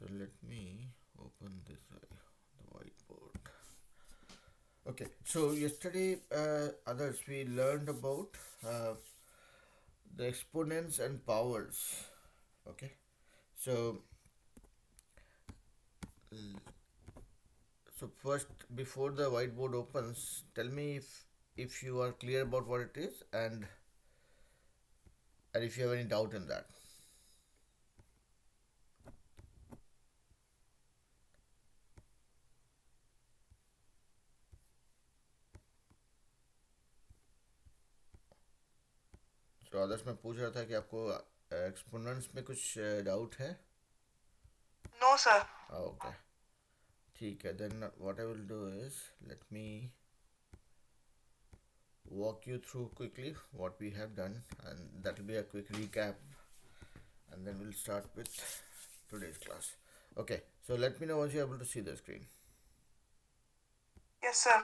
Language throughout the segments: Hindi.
So let me open this the whiteboard. Okay, so yesterday, others, we learned about uh, the exponents and powers. Okay, so so first, before the whiteboard opens, tell me if you are clear about what it is, and if you have any doubt in that. तो आदर्श मैं पूछ रहा था कि आपको एक्सपोनेंट्स में कुछ डाउट है? No, sir. ओके, ठीक है. Then what I will do is let me walk you through quickly what we have done, and that will be a quick recap, and then we'll start with today's class. Okay, so let me know once you're able to see the screen. Yes, sir.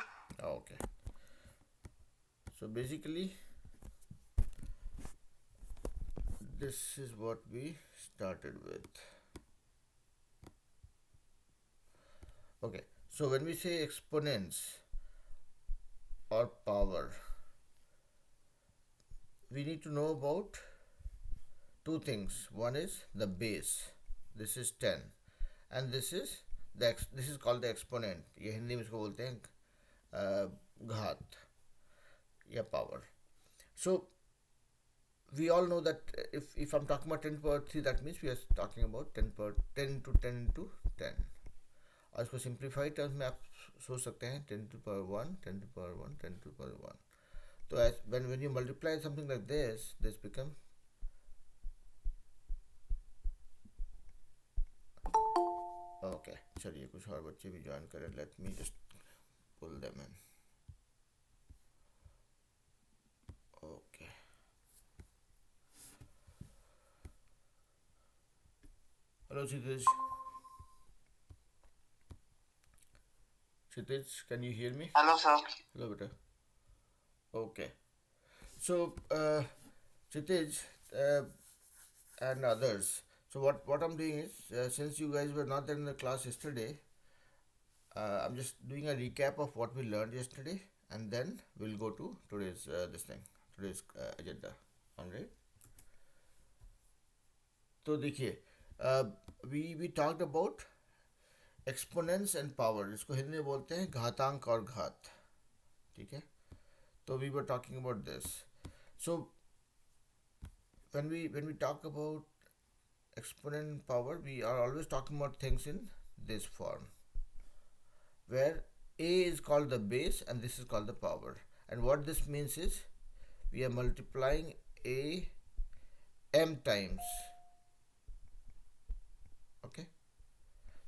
Okay, so basically this is what we started with. Okay, so when we say exponents or power, we need to know about two things. One is the base, this is 10, and this is called the exponent. ये हिंदी में इसको बोलते हैं घात या power. So we all know that if I'm talking about 10 to power 3, that means we are talking about 10 power 10 to 10 into 10. और इसको सिंप्लीफाइड टर्म्स में आप सोच सकते हैं 10 to power 1, 10 to power 1, 10 to power 1. So as when you multiply something like this becomes okay. चलिए कुछ और बच्चे भी ज्वाइन करें. Let me just pull them in. Okay, hello Kshitij. Kshitij, can you hear me? Hello, sir. Hello बेटा. Okay, so Kshitij and others. So what I'm doing is, since you guys were not there in the class yesterday, I'm just doing a recap of what we learned yesterday, and then we'll go to today's today's agenda. Alright. तो देखिए, we talked about exponents and power. इसको हिंदी में बोलते हैं घातांक और घात. ठीक है. तो we were talking about this. So when we talk about exponent power, we are always talking about things in this form, where a is called the base and this is called the power. And what this means is we are multiplying a m times. Okay,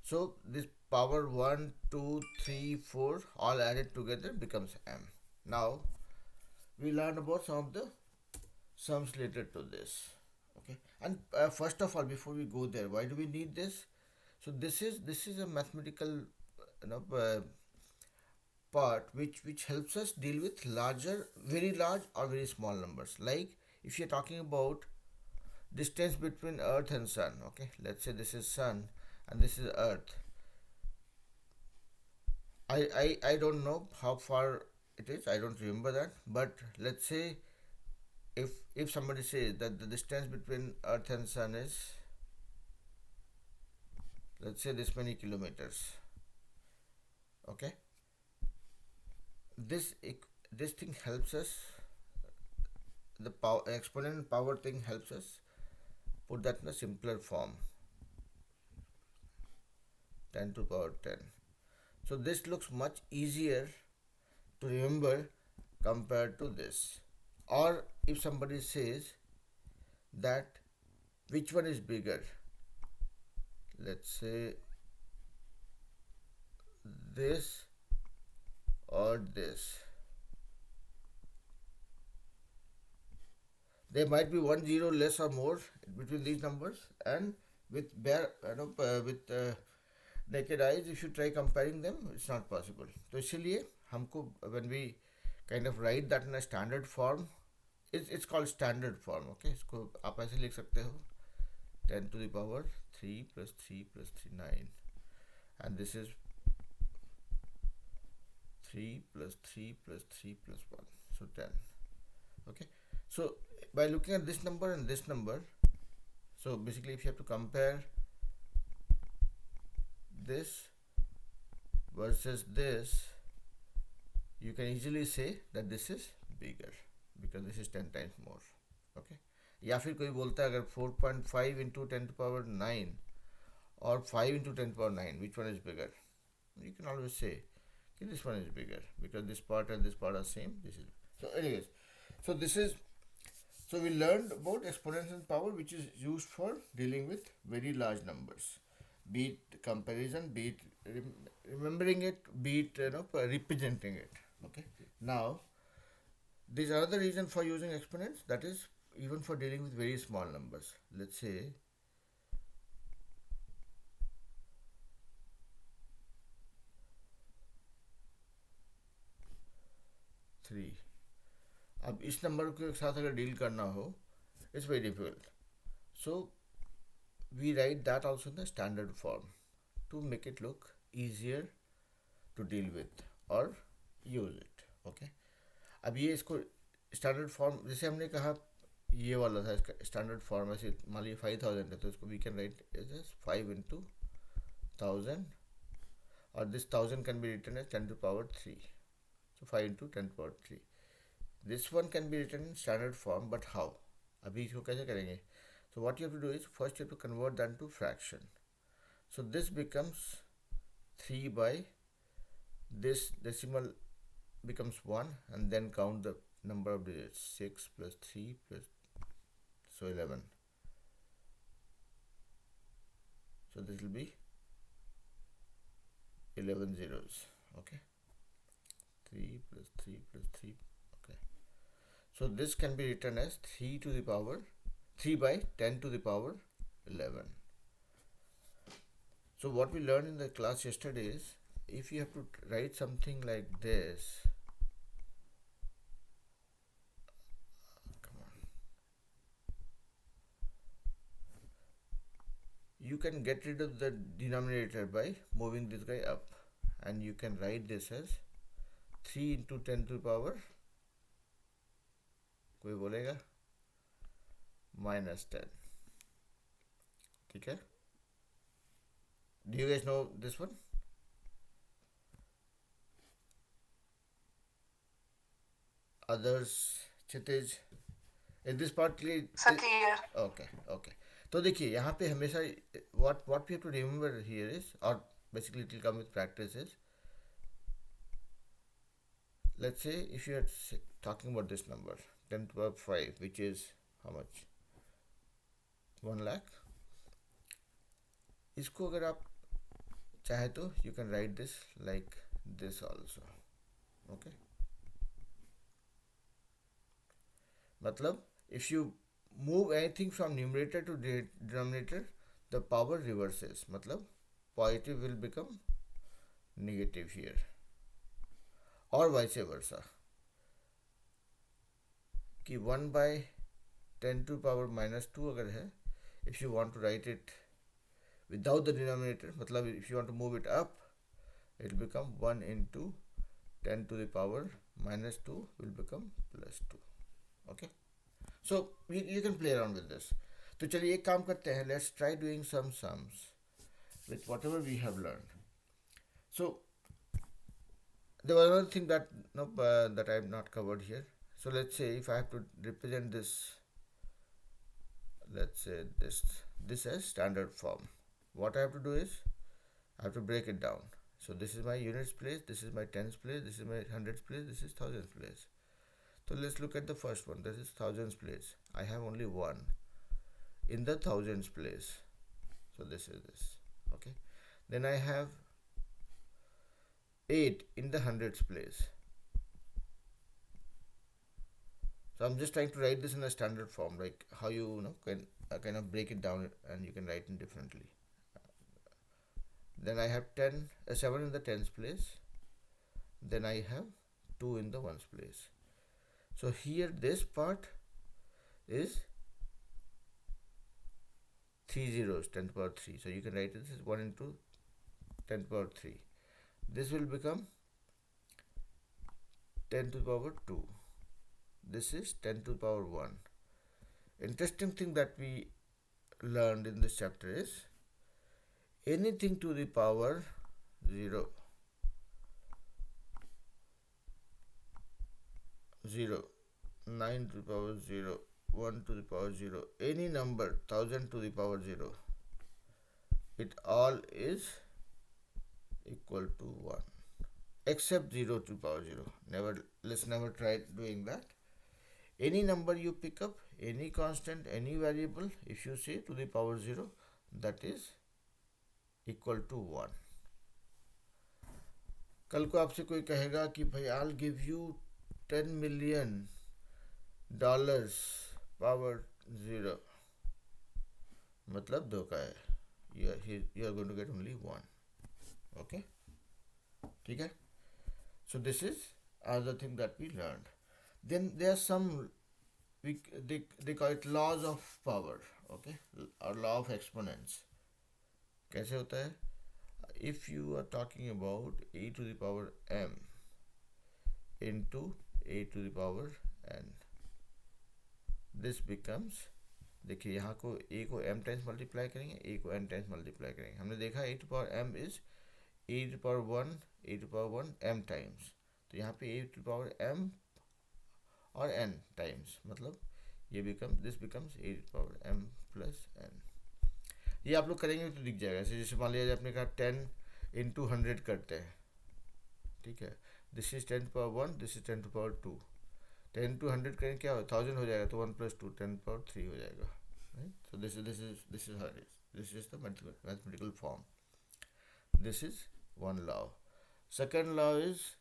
so this power 1 2 3 4 all added together becomes m. Now we learn about some of the sums related to this. Okay, and first of all, before we go there, why do we need this? So this is a mathematical, you know, part which helps us deal with larger, very large or very small numbers. Like if you're talking about distance between earth and sun. Okay, let's say this is sun and this is earth. I don't know how far it is, I don't remember that, but let's say if somebody says that the distance between earth and sun is, let's say, this many kilometers. Okay, this this thing helps us, the power exponent power thing helps us put that in a simpler form, 10 to power 10. So this looks much easier to remember compared to this. Or if somebody says that which one is bigger, let's say this or this, there might be 1 0 less or more between these numbers, and with bare, with naked eyes, if you try comparing them, it's not possible. तो इसीलिए हमको, when we kind of write that in a standard form, it's called standard form. Okay, इसको आप ऐसे लिख सकते हो 10 to the power 3 plus 3 plus 3, 9. And this is 3 plus 3 plus 3 plus 1, so 10. Okay, so by looking at this number and this number, so basically if you have to compare this versus this, you can easily say that this is bigger because this is 10 times more. Okay, या फिर कोई बोलता है अगर 4.5 into 10 to power 9 or 5 into 10 to power 9, which one is bigger? You can always say okay, this one is bigger because this part and this part are same. This is so. Anyways, so this is, so we learned about exponents and power, which is used for dealing with very large numbers, be it comparison, be it remembering it, be it representing it. Okay, now there is another reason for using exponents, that is even for dealing with very small numbers. Let's say 3. अब इस नंबर के साथ अगर डील करना हो, it's very difficult, so we write that also in the standard form to make it look easier to deal with और यूज इट. ओके, अब ये इसको स्टैंडर्ड फॉर्म, जैसे हमने कहा ये वाला था, इसका स्टैंडर्ड फॉर्म ऐसे मान लीजिए 5000 है, तो इसको we can write as 5 into 1000, और this 1000 can be written as 10 to power 3. So 5 into 10 to power 3. This one can be written in standard form, but how? अभी इसको कैसे करेंगे? So what you have to do is first you have to convert that to fraction. So this becomes 3 by this decimal becomes 1, and then count the number of digits, 6 plus 3 plus, so 11. So this will be 11 zeros. Okay, 3 plus 3 plus 3. Okay, so this can be written as 3 to the power 3 by 10 to the power 11. So what we learned in the class yesterday is, if you have to write something like this, come on, you can get rid of the denominator by moving this guy up, and you can write this as 3 into 10 to the power, कोई बोलेगा, -10. ठीक है? Do you guys know this one? Others, Chitij, is this part clear? Clear. Okay, okay. तो देखिए यहाँ पे हमेशा what we have to remember here is, or basically it will come with practice, is let's say if you are talking about this number 10 to the power 5, which is how much, 1 lakh. इसको अगर आप चाहे तो you can write this like this also. Okay, मतलब if you move anything from numerator to denominator, the power reverses, मतलब positive will become negative here, और vice versa, कि 1 by 10 to power -2 अगर है, if you want to write it without the denominator, मतलब if you want to move it up, it will become 1 into 10 to the power -2 will become +2. Okay, so you can play around with this. तो चलिए एक काम करते हैं, let's try doing some sums with whatever we have learned. So there was another thing that that I have not covered here. So let's say if I have to represent this, let's say this as standard form, what I have to do is I have to break it down. So this is my units place, this is my tens place, this is my hundreds place, this is thousands place. So let's look at the first one. This is thousands place. I have only 1 in the thousands place, so this is this. Okay, then I have 8 in the hundreds place. So I'm just trying to write this in a standard form, like how you can kind of break it down and you can write it differently. Then I have 7 in the tens place. Then I have 2 in the ones place. So here this part is 3 zeros, 10 to the power 3. So you can write this as 1 into 10 to the power 3. This will become 10 to the power 2. This is 10 to the power 1. Interesting thing that we learned in this chapter is anything to the power 0, 0, 9 to the power 0, 1 to the power 0, any number 1000 to the power 0, it all is equal to 1 except 0 to the power 0. Let's never try doing that. Any number you pick up, any constant, any variable, if you say to the power 0, that is equal to 1. कल को आपसे कोई कहेगा कि भाई I'll give you $10 million power 0, मतलब धोखा है. You are going to get only 1. Okay, ठीक है. So this is another thing that we learned. Then there are some they call it laws of power, okay, or law of exponents. कैसे होता है? If you are talking about a to the power m into a to the power n, this becomes, देखिए यहाँ को a को m टाइम्स मल्टीप्लाई करेंगे, a को n टाइम्स मल्टीप्लाई करेंगे. हमने देखा a to the power m is a to the power 1, a to the power 1 m times. तो यहाँ पे a to the power m और n टाइम्स, मतलब ये this becomes a to the power m plus n. ये आप लोग करेंगे तो दिख जाएगा. जैसे मान लिया आपने कहा 10 into 100 करते हैं, ठीक है. This is 10 to the power 1, this is 10 to the power 2. 10 to 100 करेंगे क्या हो, 1000 हो जाएगा, तो 1 plus 2 10 to the power 3 हो जाएगा. So this is how it is. This is the mathematical form. This is one law. Second law is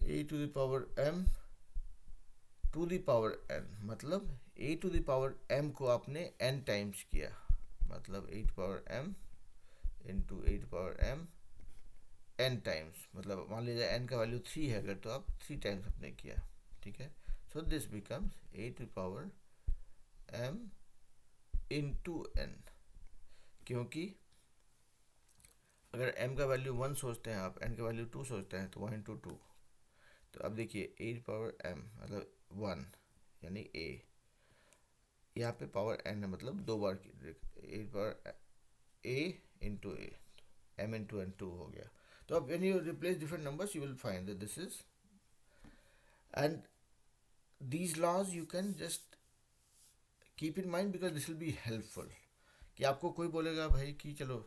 a to the power m to the power n, मतलब a to the power m को आपने n टाइम्स किया, मतलब a to the power m into a to the power m n times, मतलब मान लीजिए n का वैल्यू 3 है अगर, तो आप 3 टाइम्स आपने किया, ठीक है. So this becomes a to the power m into n, क्योंकि अगर m का वैल्यू 1 सोचते हैं आप, n का वैल्यू 2 सोचते हैं, तो 1 into 2. तो अब देखिए a to the power m मतलब 1 यानी a, यहाँ पे पावर n है, मतलब दो बार की a to the power a into a, m into n 2 हो गया. तो अब when you replace different numbers you will find that this is, and these laws you can just keep in mind because this will be helpful. कि आपको कोई बोलेगा भाई कि चलो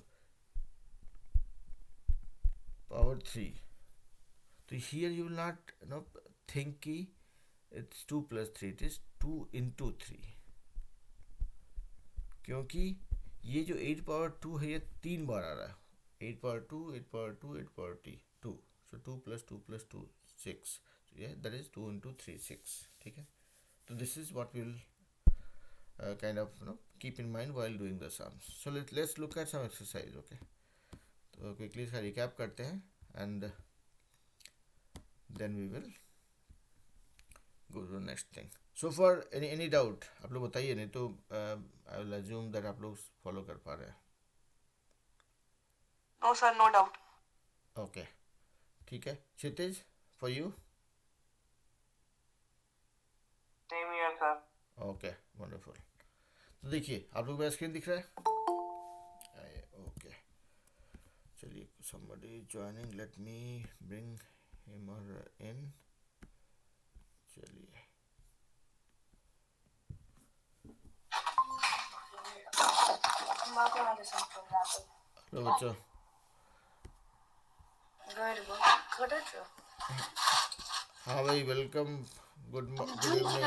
power 3, तो here you will not think कि it's 2 plus 3, it is 2 into 3, क्योंकि ये जो 8 power 2 है ये 3 बार आ रहा है. 8 power 2, 8 power 2, 8 power 2. So 2 plus 2 plus 2, 6. So yeah, that is 2 into 3, 6. ठीक है. So this is what we will kind of keep in mind while doing the sums. So let's look at some exercise. Okay. तो quickly इसका recap करते हैं and then we will go to the next thing. So far any doubt आप लोग बताइए, नहीं तो I will assume that आप लोग follow कर पा रहे हैं. No, sir, no doubt. Okay, ठीक है. Kshitij, for you? Same here, sir. Okay, wonderful. तो देखिए आप लोग मेरा स्क्रीन दिख रहा है? Okay. चलिए, somebody is joining. Let me bring him or her in. चलिए. हेलो बच्चों. हाँ भाई, वेलकम. Good evening.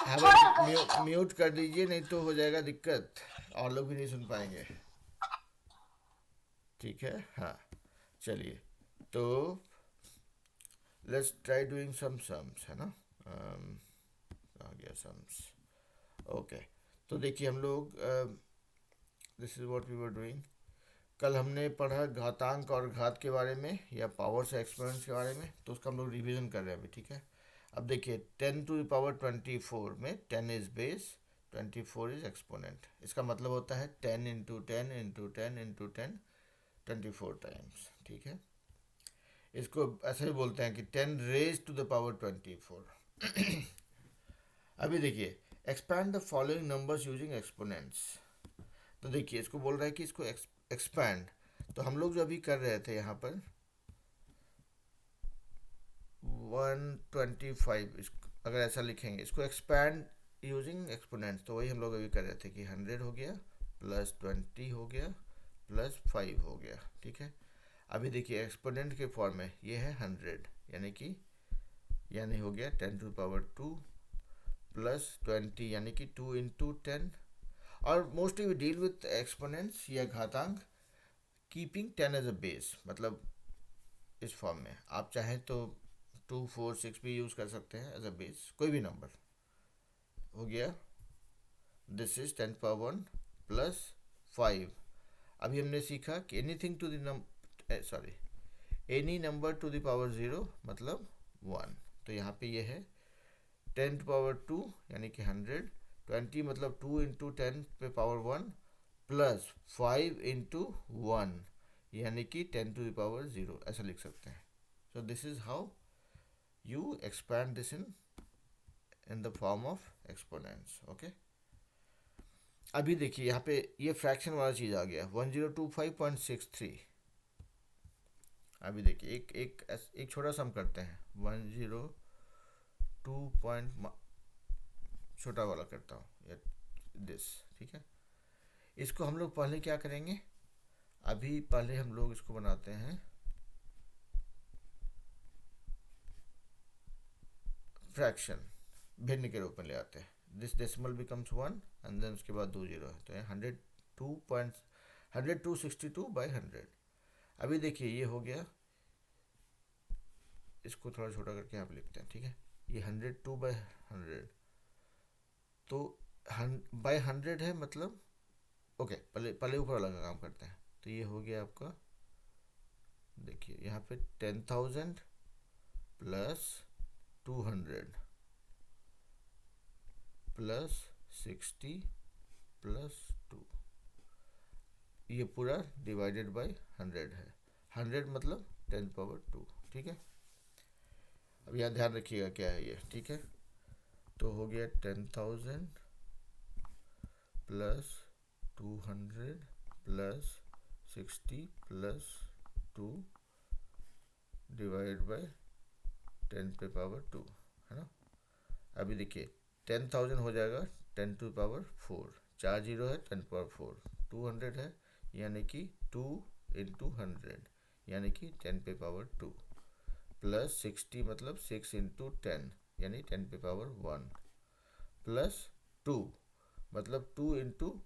हाँ भाई, म्यूट कर दीजिए, नहीं तो हो जाएगा दिक्कत, और लोग भी नहीं सुन पाएंगे. ठीक है. हाँ चलिए, तो let's try doing some sums, है ना. आ गया सम्स. ओके, तो देखिए हम लोग this is what we were doing. कल हमने पढ़ा घातांक और घात के बारे में या पावर से एक्सपोनेंट्स के बारे में, तो उसका हम लोग रिवीजन कर रहे हैं अभी, ठीक है। अब देखिए 10⁻24 में 10 इज बेस, 24 इज एक्सपोनेंट। इसका मतलब होता है 10 इंटू 10 इंटू 10 इंटू 10, 24 टाइम्स, ठीक है। इसको ऐसे ही बोलते हैं कि 10 रेज टू द पावर 24। अभी देखिए expand the following numbers using exponents. तो देखिए इसको बोल रहा है कि इसको एक्सपैंड, तो हम लोग जो अभी कर रहे थे यहाँ पर 125, अगर ऐसा लिखेंगे इसको एक्सपैंड यूजिंग एक्सपोनेंट्स, तो वही हम लोग अभी कर रहे थे कि 100 हो गया प्लस 20 हो गया प्लस 5 हो गया, ठीक है। अभी देखिए एक्सपोनेंट के फॉर्म में ये है 100, यानी हो गया 10⁻2 प्लस 20 यानी कि 2 इंटू 10। और mostly we deal with exponents या घातांक कीपिंग 10 एज अ बेस, मतलब इस फॉर्म में। आप चाहें तो 2, 4, 6 भी यूज़ कर सकते हैं एज अ बेस, कोई भी नंबर हो गया। This is 10⁻1 plus 5। अभी हमने सीखा कि anything to the any number to the power 0 मतलब 1। तो यहाँ पे ये है 10⁻2 यानी कि 100, 20 मतलब 2 इंटू 10 पे पावर 1 प्लस 5 इंटू 1 यानी कि 10 टू द पावर 0, ऐसा लिख सकते हैं। So this is how you expand this in the form of exponents, okay. अभी देखिए यहाँ पे ये फ्रैक्शन वाला चीज़ आ गया 1025.63। अभी देखिए एक छोटा सा हम करते हैं 102 छोटा वाला करता हूँ या दिस, ठीक है। इसको हम लोग पहले क्या करेंगे, अभी पहले हम लोग इसको बनाते हैं फ्रैक्शन, भिन्न के रूप में ले आते हैं। This decimal becomes 1 and then उसके बाद 2 जीरो है, तो 102.162/100। अभी देखिए ये हो गया, इसको थोड़ा छोटा करके यहाँ पे लिखते हैं, ठीक है। ये 102/100, तो बाय 100 है मतलब, ओके पहले ऊपर वाला का काम करते हैं। तो ये हो गया आपका, देखिए यहाँ पे 10,000 प्लस 200 प्लस 60 प्लस 2, ये पूरा डिवाइडेड बाय 100 है। 100 मतलब 10⁻2, ठीक है। अब यहाँ ध्यान रखिएगा क्या है ये, ठीक है। तो हो गया 10,000 plus 200 plus 60 plus 2 divide by 10⁻2, है ना। अभी देखिए 10,000 हो जाएगा 10⁻4, 4 जीरो है 10⁻4, 200 है यानी कि 2 इंटू 100 यानी कि 10⁻2 प्लस 60 मतलब 6 इंटू 10 यानी 10⁻1 प्लस 2 मतलब 2 इंटू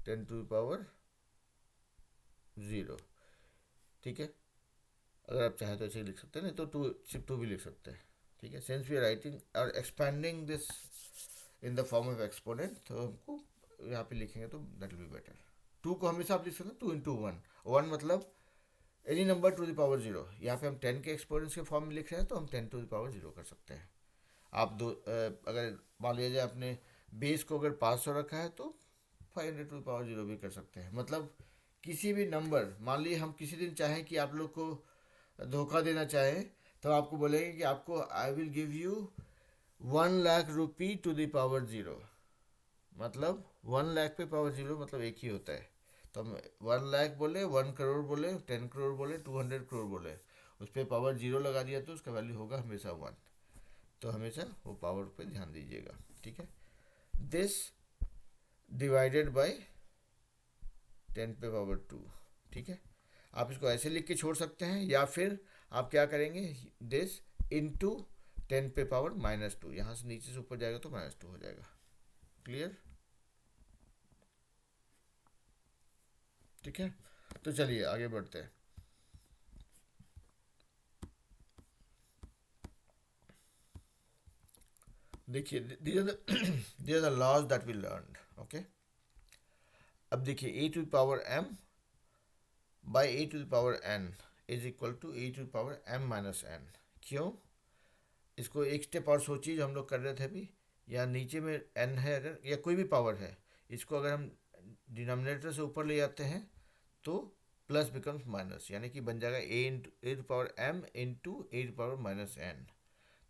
10⁻0, ठीक है। अगर आप चाहें तो ऐसे ही लिख सकते हैं, नहीं तो सिर्फ 2 भी लिख सकते हैं, ठीक है। सिंस वी आर राइटिंग और expanding this in the form of exponent, तो हमको यहाँ पे लिखेंगे तो दैट विल बी बेटर। 2 को हमेशा आप लिख सकते हैं 2 इंटू 1, 1 मतलब any number to the power 0। यहाँ पे हम 10 के एक्सपोनेंट्स के फॉर्म में लिख रहे हैं तो हम 10 टू द पावर 0 कर सकते हैं। आप अगर मान लीजिए आपने बेस को अगर 500 रखा है तो 500 टू द पावर 0 भी कर सकते हैं। मतलब किसी भी नंबर, मान लीजिए हम किसी दिन चाहें कि आप लोग को धोखा देना चाहें, तो आपको बोलेंगे कि आपको I will give you 1,00,000 rupee to the power 0, मतलब 1,00,000 पे पावर 0 मतलब एक ही होता है। तो हम 1,00,000 बोले, 1 करोड़ बोले, 10 करोड़ बोले, 200 करोड़ बोले, उस पर पावर 0 लगा दिया तो उसका वैल्यू होगा हमेशा 1। तो हमेशा वो पावर पे ध्यान दीजिएगा, ठीक है। दिस डिवाइडेड बाय 10⁻2, ठीक है। आप इसको ऐसे लिख के छोड़ सकते हैं या फिर आप क्या करेंगे, दिस इंटू 10⁻⁻2, यहाँ से नीचे से ऊपर जाएगा तो -2 हो जाएगा। क्लियर, ठीक है। तो चलिए आगे बढ़ते हैं। देखिए these are the laws that we learned, okay। अब देखिए a to the power m by a to the power n is equal to a to the power m minus n. क्यों? इसको एक स्टेप और सोचिए जो हम लोग कर रहे थे अभी। या नीचे में एन है अगर, या कोई भी पावर है, इसको अगर हम डिनोमिनेटर से ऊपर ले जाते हैं तो प्लस बिकम्स माइनस, यानी कि बन जाएगा a to power m into a to power minus n.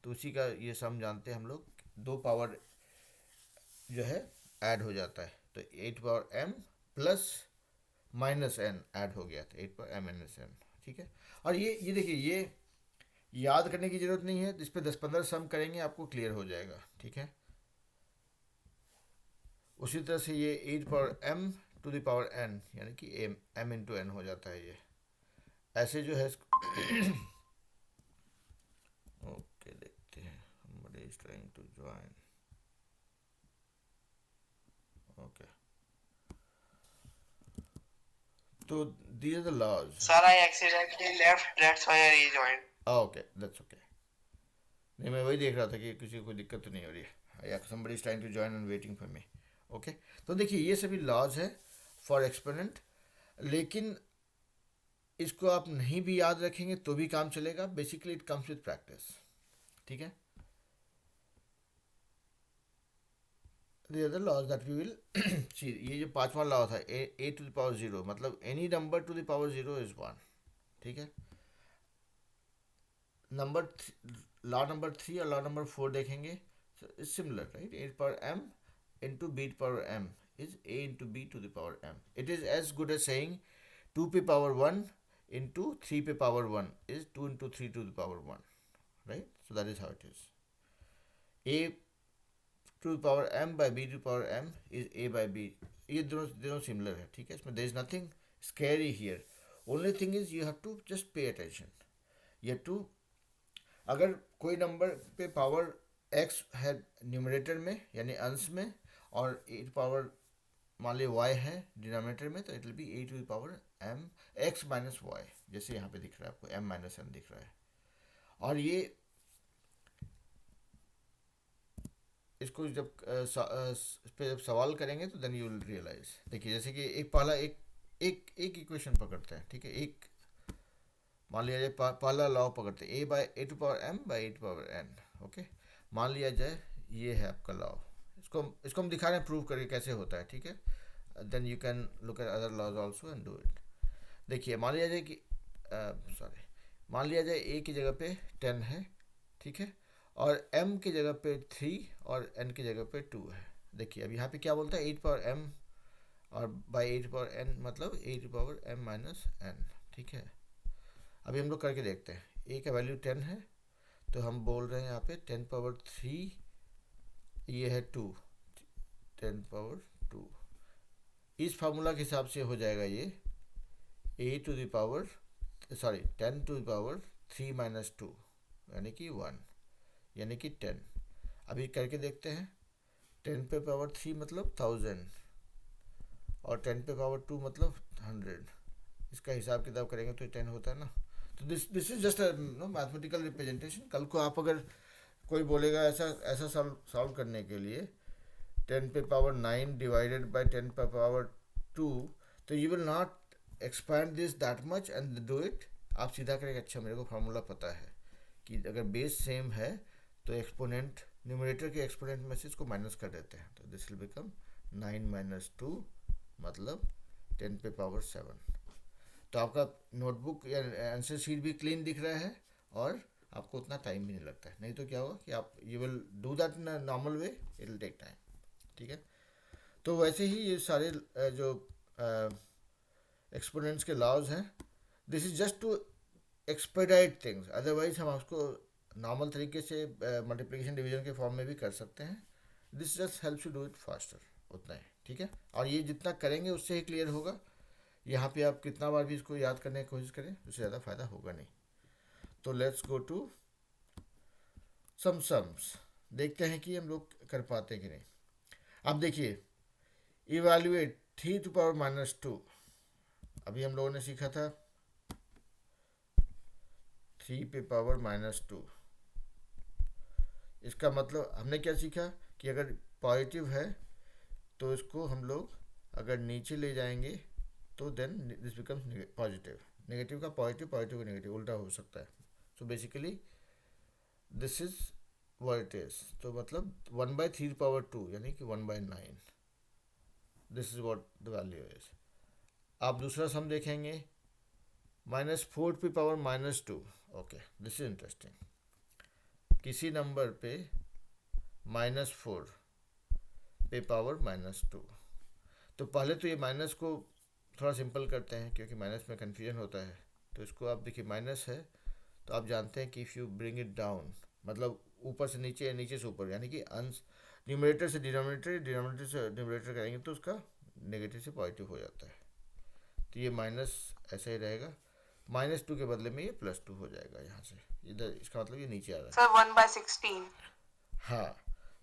तो उसी का ये सम जानते हैं हम लोग, दो पावर जो है ऐड हो जाता है, तो a to power m plus minus n add हो गया था, a to power m minus n. ठीक है, और ये देखिए, ये याद करने की जरूरत नहीं है, इस पर 10-15 सम करेंगे आपको क्लियर हो जाएगा। ठीक है, उसी तरह से ये a to power m to the power n, यानी कि एम इंटू एन हो जाता है ये, ऐसे जो है ओके देखते हैं, somebody is trying to join, okay. तो these are the laws. Sir, I accidentally left. That's why I rejoined. Okay, that's okay. नहीं, मैं वही देख रहा था कि किसी को दिक्कत तो नहीं हो रही है, या somebody is trying to join and waiting for me. Okay, तो देखिए ये सभी लॉज है फॉर एक्सपेरिमेंट, लेकिन इसको आप नहीं भी याद रखेंगे तो भी काम चलेगा। Basically it comes with practice. ठीक है, the other laws that we will see, ये जो पांचवा लॉ था a to the power zero, मतलब any number to the power zero is one. ठीक है, लॉ नंबर 3 और लॉ नंबर 4 देखेंगे, is similar right. A power m into b power m is a into b to the power m. It is as good as saying 2 पे पावर 1 इंटू 3 पे power 1 is 2 into 3 to the power 1, right. So that is how it is. A to the power m by b to power m is a by b. ये दोनों सिमिलर है। ठीक है, इसमें there is nothing scary here, only thing is you have to just pay attention. You have to, अगर कोई नंबर पे पावर x है न्यूमरेटर में यानी अंश में, और ए टू पावर मान लीजिए y है डिनोमिनेटर में, तो it will be a to the power m x minus y, जैसे यहाँ पे दिख रहा है आपको m माइनस एन दिख रहा है। और ये इसको जब जब सवाल करेंगे तो देन यू विल रियलाइज। देखिए जैसे कि एक इक्वेशन पकड़ते हैं। ठीक है, एक मान लिया जाए पहला लॉ पकड़ते हैं, a to power m by a to power n. Okay, मान लिया जाए ये है आपका लॉ, इसको हम दिखा रहे हैं प्रूव करके कैसे होता है। ठीक है, then you can look at other laws also and do it. देखिए मान लिया जाए कि मान लिया जाए ए की जगह पे 10 है। ठीक है, और m की जगह पे 3 और n की जगह पे 2 है। देखिए अब यहाँ पे क्या बोलता है, 8 पावर m और बाई 8 पावर n, मतलब 8 पावर m माइनस n। ठीक है, अभी हम लोग करके देखते हैं। a का वैल्यू 10 है, तो हम बोल रहे हैं यहाँ पे 10 पावर 3, ये है 2, 10 पावर 2। इस फार्मूला के हिसाब से हो जाएगा ये a to the power 10 to the power 3 minus 2, यानी कि 1, यानी कि 10। अभी करके देखते हैं। 10 पे पावर 3 मतलब 1000 और 10 पे पावर 2 मतलब 100। इसका हिसाब किताब करेंगे तो 10 होता है ना। तो this is just mathematical representation. कल को आप अगर कोई बोलेगा ऐसा सॉल्व करने के लिए 10 पे पावर 9 डिवाइडेड बाय 10 पे पावर 2, तो you will not expand this that much and do it. आप सीधा करेंगे, अच्छा मेरे को फार्मूला पता है कि अगर बेस सेम है तो एक्सपोनेंट, न्यूमरेटर के एक्सपोनेंट में से इसको माइनस कर देते हैं, तो दिस विल बिकम 9 माइनस 2 मतलब 10 पे पावर 7। तो आपका नोटबुक या आंसर शीट भी क्लीन दिख रहा है और आपको उतना टाइम भी नहीं लगता है। नहीं तो क्या होगा कि आप you will do that in normal way, it will take time. ठीक है, तो वैसे ही ये सारे जो एक्सपोनेंट्स के लॉज हैं, this is just to expedite things. Otherwise हम आपको नॉर्मल तरीके से मल्टीप्लिकेशन डिवीजन के फॉर्म में भी कर सकते हैं। This just helps you do it faster, उतना ही। ठीक है, और ये जितना करेंगे उससे ही क्लियर होगा। यहाँ पे आप कितना बार भी इसको याद करने की कोशिश करें, उससे ज़्यादा फ़ायदा होगा नहीं। तो लेट्स गो टू सम्स, देखते हैं कि हम लोग कर पाते हैं कि नहीं। अब देखिए, इवेल्युएट 3 टू पावर माइनस 2, अभी हम लोगों ने सीखा था 3 पे पावर माइनस 2। इसका मतलब हमने क्या सीखा कि अगर पॉजिटिव है तो इसको हम लोग अगर नीचे ले जाएंगे तो then this becomes positive, negative का पॉजिटिव, पॉजिटिव का नेगेटिव, उल्टा हो सकता है. So basically this is what it is. तो मतलब 1/3 यानी कि 1/9. This is what the value is. आप दूसरा सम देखेंगे, -4 ओके, दिस इज इंटरेस्टिंग. किसी नंबर पे -4 पे पावर -2. तो पहले तो ये माइनस को थोड़ा सिंपल करते हैं क्योंकि माइनस में कन्फ्यूजन होता है. तो इसको आप देखिए, माइनस है तो आप जानते हैं कि if you bring it down, मतलब ऊपर से नीचे या नीचे से ऊपर, यानी कि अंश न्यूमरेटर से डिनोमिनेटर, डिनोमिनेटर से न्यूमरेटर करेंगे तो उसका नेगेटिव से पॉजिटिव हो जाता है. तो ये माइनस ऐसा ही रहेगा, -2 के बदले में ये +2 हो जाएगा यहाँ से. इधर इसका मतलब ये नीचे आ रहा है. Sir, 1/16. हाँ,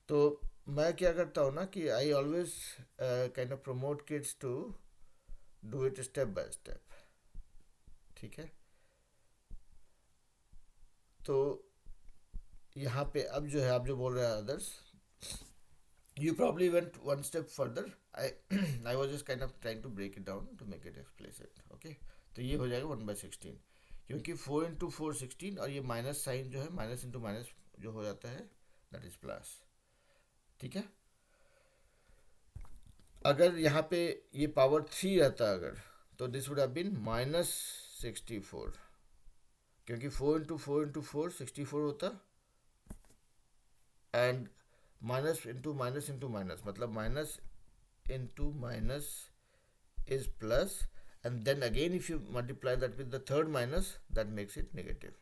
तो मैं क्या करता हूँ ना कि I always kind of promote kids to do it step by step. ठीक है. तो यहाँ पे अब जो है, आप जो बोल रहे हैं others, you probably went one step further. I I was just kind of trying to break it down to make it explicit. Okay, तो ये हो जाएगा 1/16, क्योंकि 4 इंटू 4 16, और ये माइनस साइन जो है, माइनस इंटू माइनस जो हो जाता है, दैट इज प्लस. ठीक है. अगर यहाँ पे ये पावर 3 रहता अगर, तो दिस वुड हैव बीन -64, क्योंकि 4 इंटू 4 इंटू 4 64 होता, and minus into minus into minus, मतलब minus into minus is plus, and then again if you multiply that with the third minus, that makes it negative.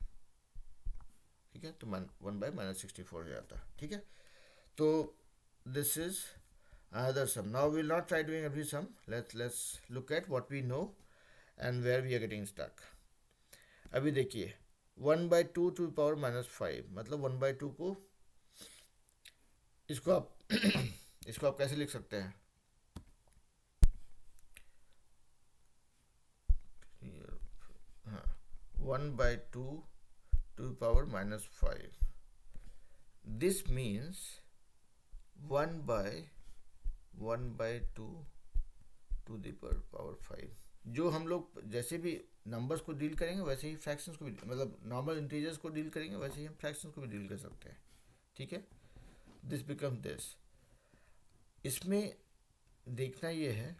ठीक है. तो 1/-64 हो जाता है. ठीक है. तो this is another sum. Now we will not try doing every sum. Let's look at what we know and where we are getting stuck. अभी देखिए, 1/2 to the power -5, मतलब 1/2 को, इसको आप इसको आप कैसे लिख सकते हैं? हाँ, 1/2 to the power -5. This means 1/2 to the power 5. जो हम लोग जैसे भी नंबर्स को डील करेंगे वैसे ही फ्रैक्शंस को भी, मतलब नॉर्मल इंटीजर्स को डील करेंगे वैसे ही हम फ्रैक्शंस को भी डील कर सकते हैं. ठीक है. This become this. इसमें देखना ये है,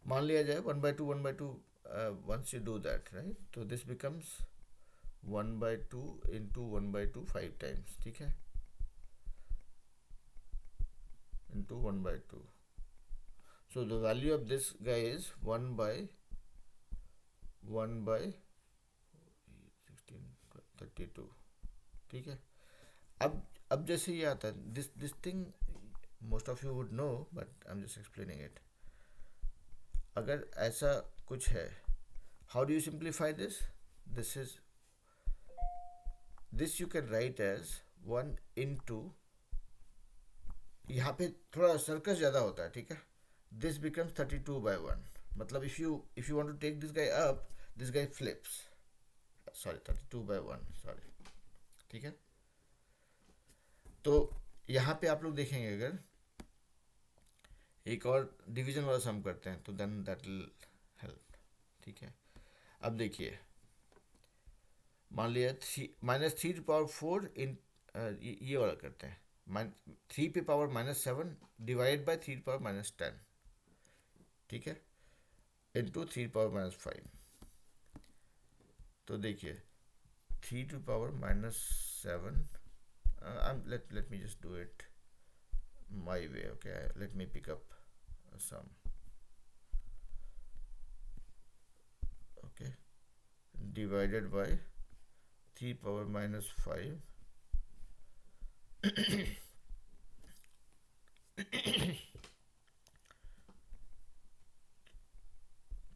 मान लिया जाए 1/2 once you do that, right, तो this becomes 1/2 into 1/2 5 times. ठीक है. into 1/2. So the value of this guy is 1/16 32. ठीक है. अब जैसे ये आता है, this thing most of you would know, but I'm just explaining it. अगर ऐसा कुछ है, how do you simplify this? This you can write as 1 into, यहाँ पे थोड़ा सर्कस ज़्यादा होता है. ठीक है. This becomes 32/1. मतलब if you want to take this guy up, this guy flips. Sorry, 32/1. Sorry. ठीक है. तो यहाँ पे आप लोग देखेंगे, अगर एक और डिवीजन वाला सम करते हैं तो देन दैट विल हेल्प. ठीक है. अब देखिए, मान लिया -3 to power 4 इन, ये वाला करते हैं, 3 पे पावर -7 डिवाइड बाय 3 पावर -10. ठीक है. Into 3 power -5. तो देखिए, 3 to power -7, let me just do it my way. Okay, let me pick up a sum. Okay, divided by 3 power -5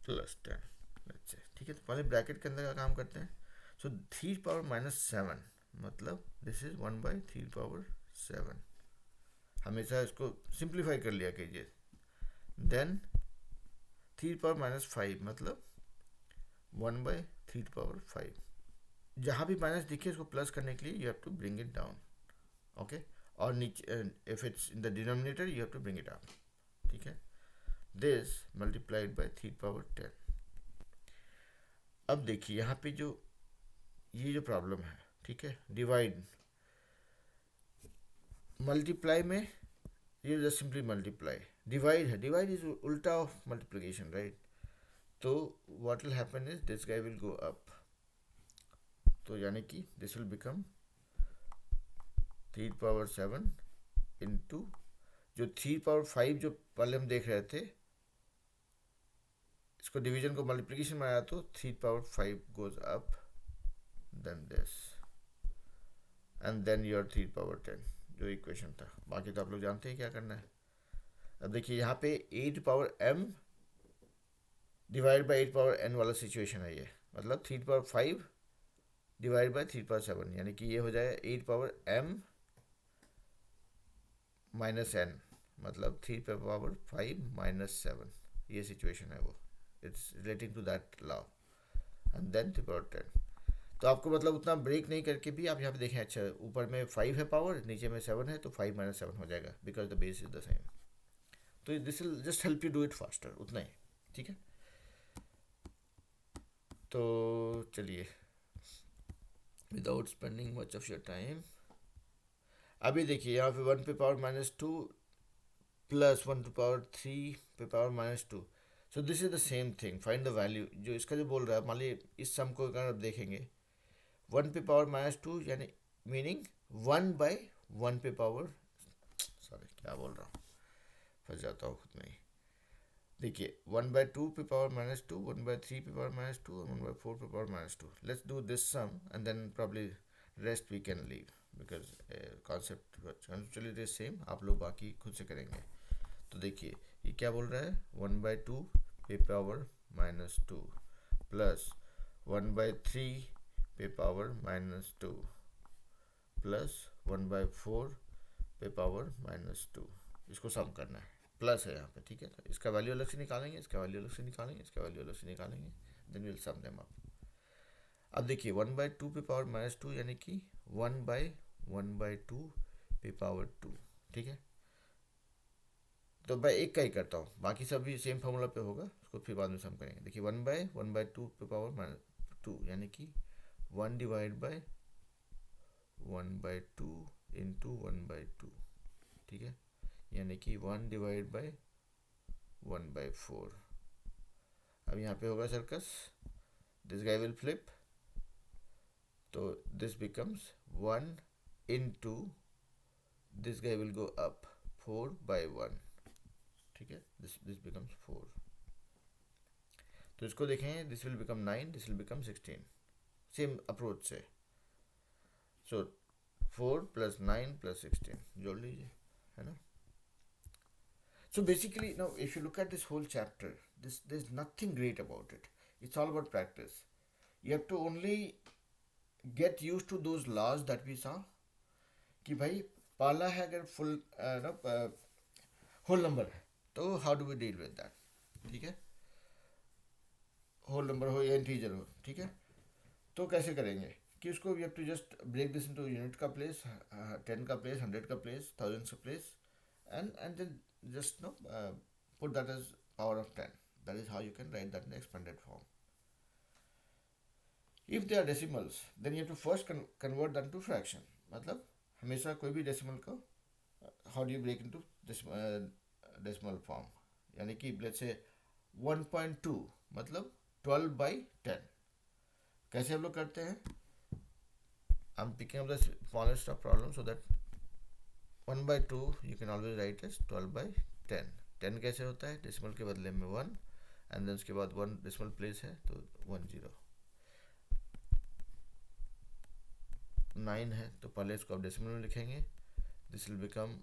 +10, let's say. ठीक है. तो पहले ब्रैकेट के अंदर का काम करते हैं. सो 3 पावर -7, मतलब दिस इज 1/3 पावर 7. हमेशा इसको सिंप्लीफाई कर लिया कीजिए. देन 3 पावर -5, मतलब 1/3 पावर 5. जहाँ भी माइनस दिखे इसको प्लस करने के लिए you have to bring it down. Okay. और नीचे, if it's in the denominator you have to bring it up. ठीक है. This multiplied by 3 power 10। अब देखिए यहाँ पे जो ये जो प्रॉब्लम है, ठीक है, डिवाइड मल्टीप्लाई में ये जस्ट सिंपली मल्टीप्लाई, डिवाइड है, डिवाइड इज उल्टा ऑफ मल्टीप्लिकेशन, राइट? तो what will happen is this guy will go up, तो यानी कि this will become 3 power 7 into जो 3 पावर 5 जो पहले हम देख रहे थे, इसको डिवीजन को मल्टीप्लिकेशन में आया तो 3 power 5 goes up, then this and then your 3 power 10 जो इक्वेशन था। बाकी तो आप लोग जानते हैं क्या करना है। अब देखिए यहाँ पे 8 power m divide by 8 power n वाला सिचुएशन है ये, मतलब 3 पावर 5 डिवाइड बाई 3 पावर 7, यानी कि ये हो जाएगा 8 पावर m माइनस n, मतलब 3 पावर 5 माइनस 7, ये सिचुएशन है वो, it's relating to that law, and then 3 power 10। तो आपको मतलब उतना ब्रेक नहीं करके भी आप यहाँ पे देखें, अच्छा ऊपर में 5 है पावर, नीचे में 7 है, तो 5 माइनस 7 हो जाएगा because the base is the same. तो this will just help you do it faster, उतना ही, ठीक है। तो चलिए, without spending much of your time, अभी देखिए यहाँ पे 1 पे पावर -2 प्लस 1 पे पावर 3 पे power -2, so this is the same thing, find the value. जो इसका जो बोल रहा है, मान लीजिए इस सम को अगर आप देखेंगे 1 पे पावर -2 यानी मीनिंग 1/1 पे पावर, सॉरी क्या बोल रहा हूँ, फंस जाता हूँ खुद में ही। देखिए 1/2 पे पावर -2, 1/3 पे पावर -2 और 1/4 पे power -2। Let's do this sum and then probably rest we can leave because conceptually it is same, आप लोग बाकी खुद से करेंगे। तो देखिए ये क्या बोल रहा है, 1/2 पे पावर -2 प्लस 1/3 पे पावर -2 प्लस 1/4 पे पावर -2, इसको सम करना है, प्लस है यहाँ पे, ठीक है। तो इसका वैल्यू अलग से निकालेंगे, इसका वैल्यू अलग से निकालेंगे, इसका वैल्यू अलग से निकालेंगे, then will sum them up. अब देखिए 1/2 पे पावर -2 यानी कि 1/1/2 पे पावर 2, ठीक है। तो मैं एक का ही करता हूँ, बाकी सब भी सेम फार्मूला पे होगा, उसको फिर बाद में सम करेंगे। देखिए 1/1/2 पे पावर -2 यानी कि 1 डिवाइड बाय 1/2 इंटू 1/2, ठीक है, यानी कि 1 डिवाइड बाय 1/4। अब यहाँ पे होगा circus, this guy will flip, तो this becomes 1 into this guy will go up 4/1, ठीक है, दिस बिकम्स 4। तो इसको देखें, this will become 9, this will become 16, same approach से। सो 4 + 9 + 16 जोड़ लीजिए, है ना। So basically, now if you look at this whole chapter, there's nothing great about it. It's all about practice. You have to only get used to those laws that we saw. कि भाई पाला है अगर फुल होल नंबर है, तो how do we deal with that, ठीक है, होल नंबर हो या इंटीजर हो, ठीक है। तो कैसे करेंगे कि उसको we have to just break this into unit का प्लेस, 10 का प्लेस, 100 का प्लेस, 1000 का place, and then just put that as power of 10. That is how you can write that in expanded form. If they are decimals, then you have to first convert them to fraction. मतलब हमेशा कोई भी डेसिमल को how do you break into decimal form, यानी कि let's say 1.2 मतलब 12/10। कैसे हम लोग करते हैं, I'm picking up the smallest of problems so that 1/2 you can always write as 12/10। 10 कैसे होता है, डेसिमल के बदले में 1 एंड देन उसके बाद 1 डेसिमल प्लेस है तो 10। 9 है तो पहले इसको आप डेसिमल में लिखेंगे, this will become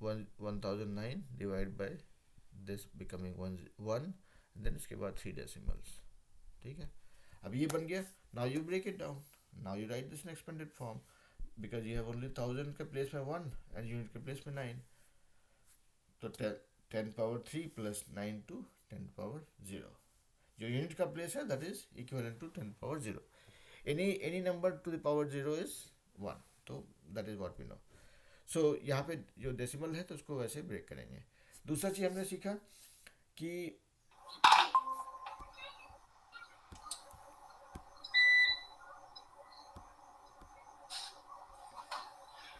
1009 divide by this becoming 1 then उसके बाद 3 डेसिमल्स, ठीक है। अब ये बन गया, now you break it down, now you write this in expanded form because you have only 1000 के प्लेस में 1 and यूनिट के प्लेस में 9, तो 10 पावर 3 प्लस 9 to 10 पावर 0, जो यूनिट का प्लेस है that is equivalent to 10 power 0। any number to the power 0 is 1, तो that is what we know। so यहाँ पे जो डेसिमल है तो उसको वैसे ब्रेक करेंगे। दूसरा चीज़ हमने सीखा कि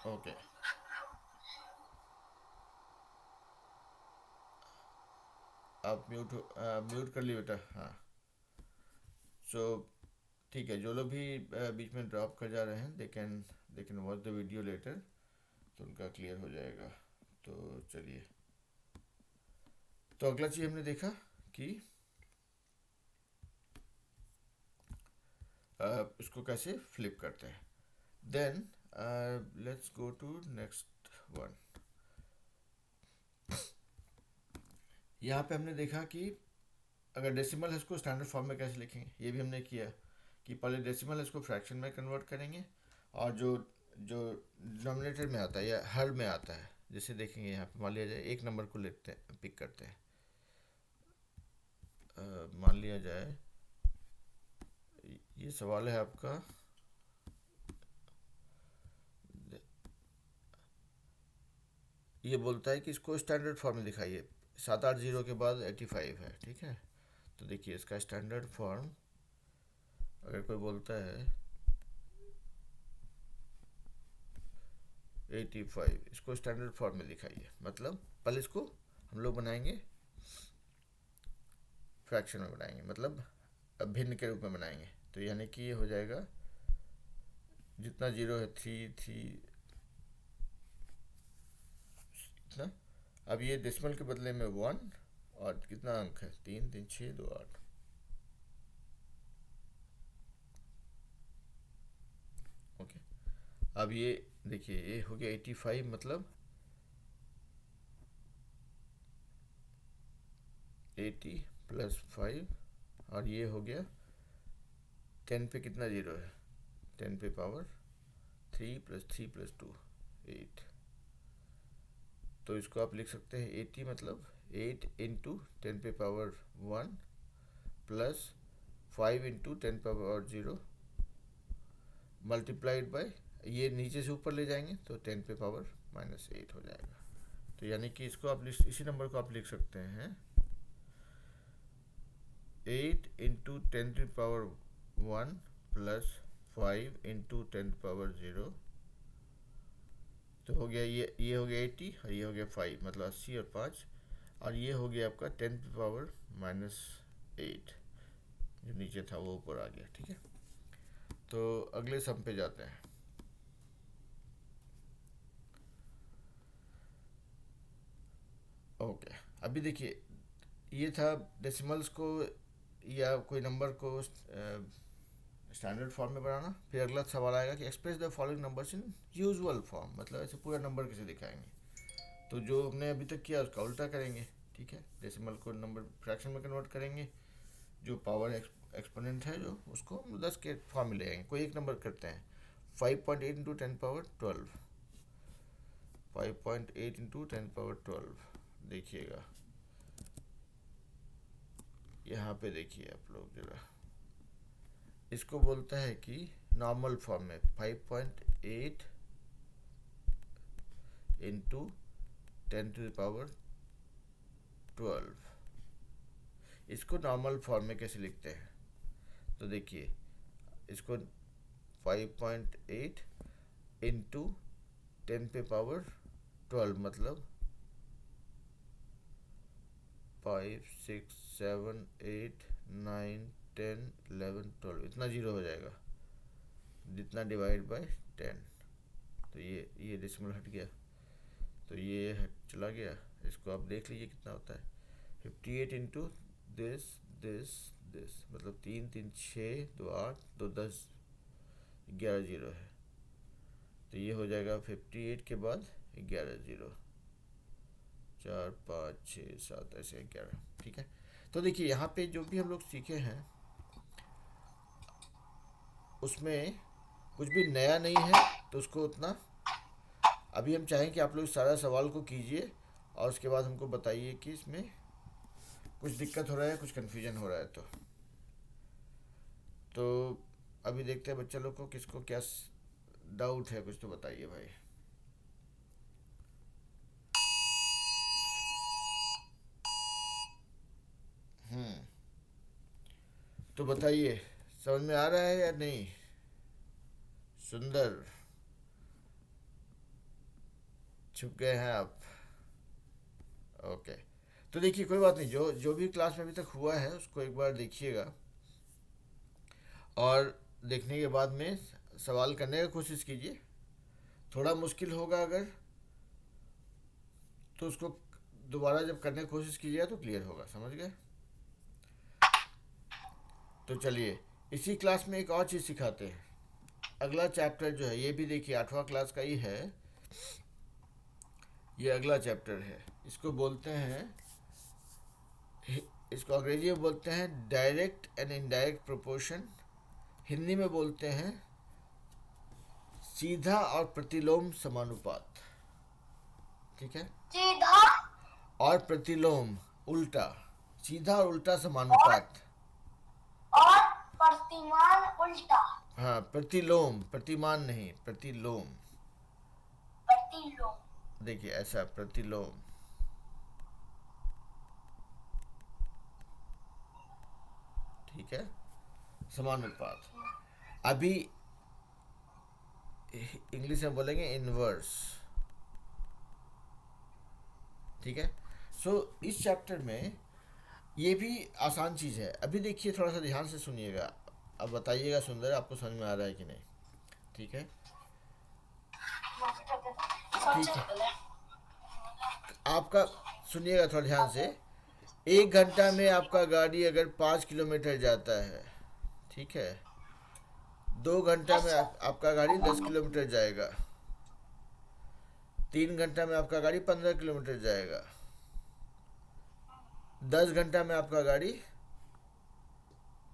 ओके आप म्यूट कर लिए बेटा। हाँ सो ठीक है, जो लोग भी बीच में ड्रॉप कर जा रहे हैं they can watch the video later, तो उनका क्लियर हो जाएगा। तो चलिए, तो अगला चीज़ हमने देखा कि इसको कैसे फ्लिप करते हैं। Then let's go to next one. यहाँ पे हमने देखा कि अगर डेसिमल है इसको स्टैंडर्ड फॉर्म में कैसे लिखेंगे, ये भी हमने किया कि पहले डेसिमल है इसको फ्रैक्शन में कन्वर्ट करेंगे, और जो जो डिनोमिनेटर में आता है या हर में आता है, जैसे देखेंगे यहाँ पे मान लिया जाए एक नंबर को लेते हैं, पिक करते हैं, मान लिया जाए ये सवाल है आपका, ये बोलता है कि इसको स्टैंडर्ड फॉर्म में दिखाइए, 780 के बाद 85 है, ठीक है। तो देखिए इसका स्टैंडर्ड फॉर्म अगर कोई बोलता है 85, इसको स्टैंडर्ड फॉर्म में दिखाइए, मतलब पहले इसको हम लोग बनाएंगे फ्रैक्शन में बनाएंगे, मतलब भिन्न के रूप में बनाएंगे। तो यानी कि ये हो जाएगा जितना जीरो है 3 इतना, अब ये डेसिमल के बदले में 1, और कितना अंक है 3 3 6 2 8। ओके, अब ये देखिए ये हो गया 85, मतलब 80 + 5, और ये हो गया 10 पे कितना जीरो है, 10 पे पावर 3 + 3 + 2 8। तो इसको आप लिख सकते हैं 80 मतलब 8 इंटू 10 पे power 1 plus 5 into 10 power 0 multiplied by, ये नीचे से ऊपर ले जाएंगे तो 10 पे पावर -8 हो जाएगा। तो यानी कि इसको आप इसी नंबर को आप लिख सकते हैं 8 into 10 to power 1 plus 5 into 10 power 0, तो हो गया ये हो गया 80 और ये हो गया 5, मतलब 80 और 5, और ये हो गया आपका 10 पावर -8, जो नीचे था वो ऊपर आ गया, ठीक है। तो अगले सम पे जाते हैं। ओके, अभी देखिए ये था डेसिमल्स को या कोई नंबर को स्टैंडर्ड फॉर्म में बनाना। फिर अगला सवाल आएगा कि express the following numbers in usual form, मतलब ऐसे पूरा नंबर कैसे दिखाएंगे। तो जो हमने अभी तक किया उसका उल्टा करेंगे, ठीक है। डेसिमल को नंबर फ्रैक्शन में कन्वर्ट करेंगे, जो पावर एक्सपोनेंट है जो उसको हम 10 के फॉर्म में ले आएंगे। कोई एक नंबर करते हैं 5.8 इंटू 10 पावर 12, 5.8 इंटू 10 पावर 12। देखिएगा यहाँ पे देखिए आप लोग जरा, इसको बोलता है कि नॉर्मल फॉर्म में 5.8 इंटू 10 टू द पावर 12, इसको नॉर्मल फॉर्म में कैसे लिखते हैं। तो देखिए इसको 5.8 इंटू 10 पे पावर 12, मतलब 5 6 7 8 9 10 11 12, इतना जीरो हो जाएगा, जितना डिवाइड बाय 10। तो ये डेसिमल हट गया, तो ये चला गया। इसको आप देख लीजिए कितना होता है 58 इंटू दिस दिस दिस, मतलब 3 3 6 2 8 2 10 11 जीरो है। तो ये हो जाएगा 58 के बाद 11 जीरो, 4 5 6 7 ऐसे 11, ठीक है। तो देखिए यहाँ पे जो भी हम लोग सीखे हैं उसमें कुछ भी नया नहीं है, तो उसको उतना अभी हम चाहें कि आप लोग सारा सवाल को कीजिए और उसके बाद हमको बताइए कि इसमें कुछ दिक्कत हो रहा है, कुछ कन्फ्यूजन हो रहा है। तो अभी देखते हैं बच्चा लोग को किसको क्या डाउट है, कुछ तो बताइए भाई। तो बताइए समझ में आ रहा है या नहीं? सुंदर, छुप गए हैं आप। ओके, तो देखिए कोई बात नहीं, जो जो भी क्लास में अभी तक हुआ है उसको एक बार देखिएगा, और देखने के बाद में सवाल करने का कोशिश कीजिए। थोड़ा मुश्किल होगा अगर, तो उसको दोबारा जब करने की कोशिश कीजिएगा तो क्लियर होगा, समझ गए? तो चलिए इसी क्लास में एक और चीज़ सिखाते हैं। अगला चैप्टर जो है ये भी देखिए 8वां क्लास का ही है। ये अगला चैप्टर है, इसको बोलते हैं, इसको अंग्रेजी में बोलते हैं direct and indirect proportion, Hindi में बोलते हैं सीधा और प्रतिलोम समानुपात। ठीक है, सीधा और प्रतिलोम उल्टा, सीधा और उल्टा समानुपात। और प्रतिमान उल्टा। हाँ, प्रतिलोम, प्रतिमान नहीं, प्रतिलोम। प्रतिलोम। देखिए ऐसा प्रतिलोम, ठीक है, समानुपात। अभी इंग्लिश में बोलेंगे इनवर्स। ठीक है, सो इस चैप्टर में ये भी आसान चीज़ है। अभी देखिए थोड़ा सा ध्यान से सुनिएगा, अब बताइएगा सुंदर आपको समझ में आ रहा है कि नहीं। ठीक है, ठीक है, आपका सुनिएगा थोड़ा ध्यान से। 1 घंटा में आपका गाड़ी अगर 5 किलोमीटर जाता है, ठीक है, 2 घंटा में आपका गाड़ी 10 किलोमीटर जाएगा, 3 घंटा में आपका गाड़ी 15 किलोमीटर जाएगा, 10 घंटा में आपका गाड़ी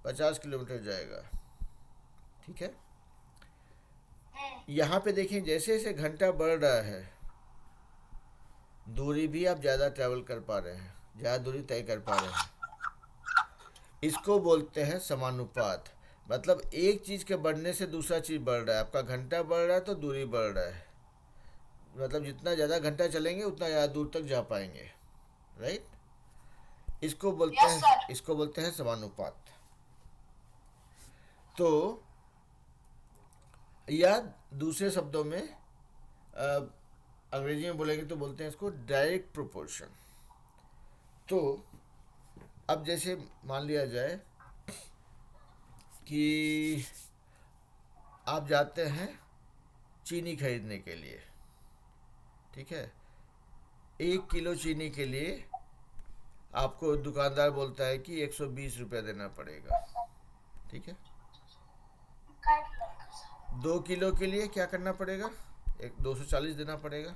50 किलोमीटर जाएगा। ठीक है, यहाँ पे देखें जैसे जैसे घंटा बढ़ रहा है दूरी भी आप ज़्यादा ट्रैवल कर पा रहे हैं, ज़्यादा दूरी तय कर पा रहे हैं। इसको बोलते हैं समानुपात। मतलब एक चीज़ के बढ़ने से दूसरा चीज़ बढ़ रहा है, आपका घंटा बढ़ रहा है तो दूरी बढ़ रहा है, मतलब जितना ज़्यादा घंटा चलेंगे उतना ज़्यादा दूर तक जा पाएंगे, राइट? इसको बोलते Yes, हैं, sir. इसको बोलते हैं समानुपात। तो या दूसरे शब्दों में अंग्रेजी में बोलेंगे तो बोलते हैं इसको डायरेक्ट प्रोपोर्शन। तो अब जैसे मान लिया जाए कि आप जाते हैं चीनी खरीदने के लिए, ठीक है, 1 किलो चीनी के लिए आपको दुकानदार बोलता है कि 120 रुपया देना पड़ेगा। ठीक है, 2 किलो के लिए क्या करना पड़ेगा? 240 देना पड़ेगा।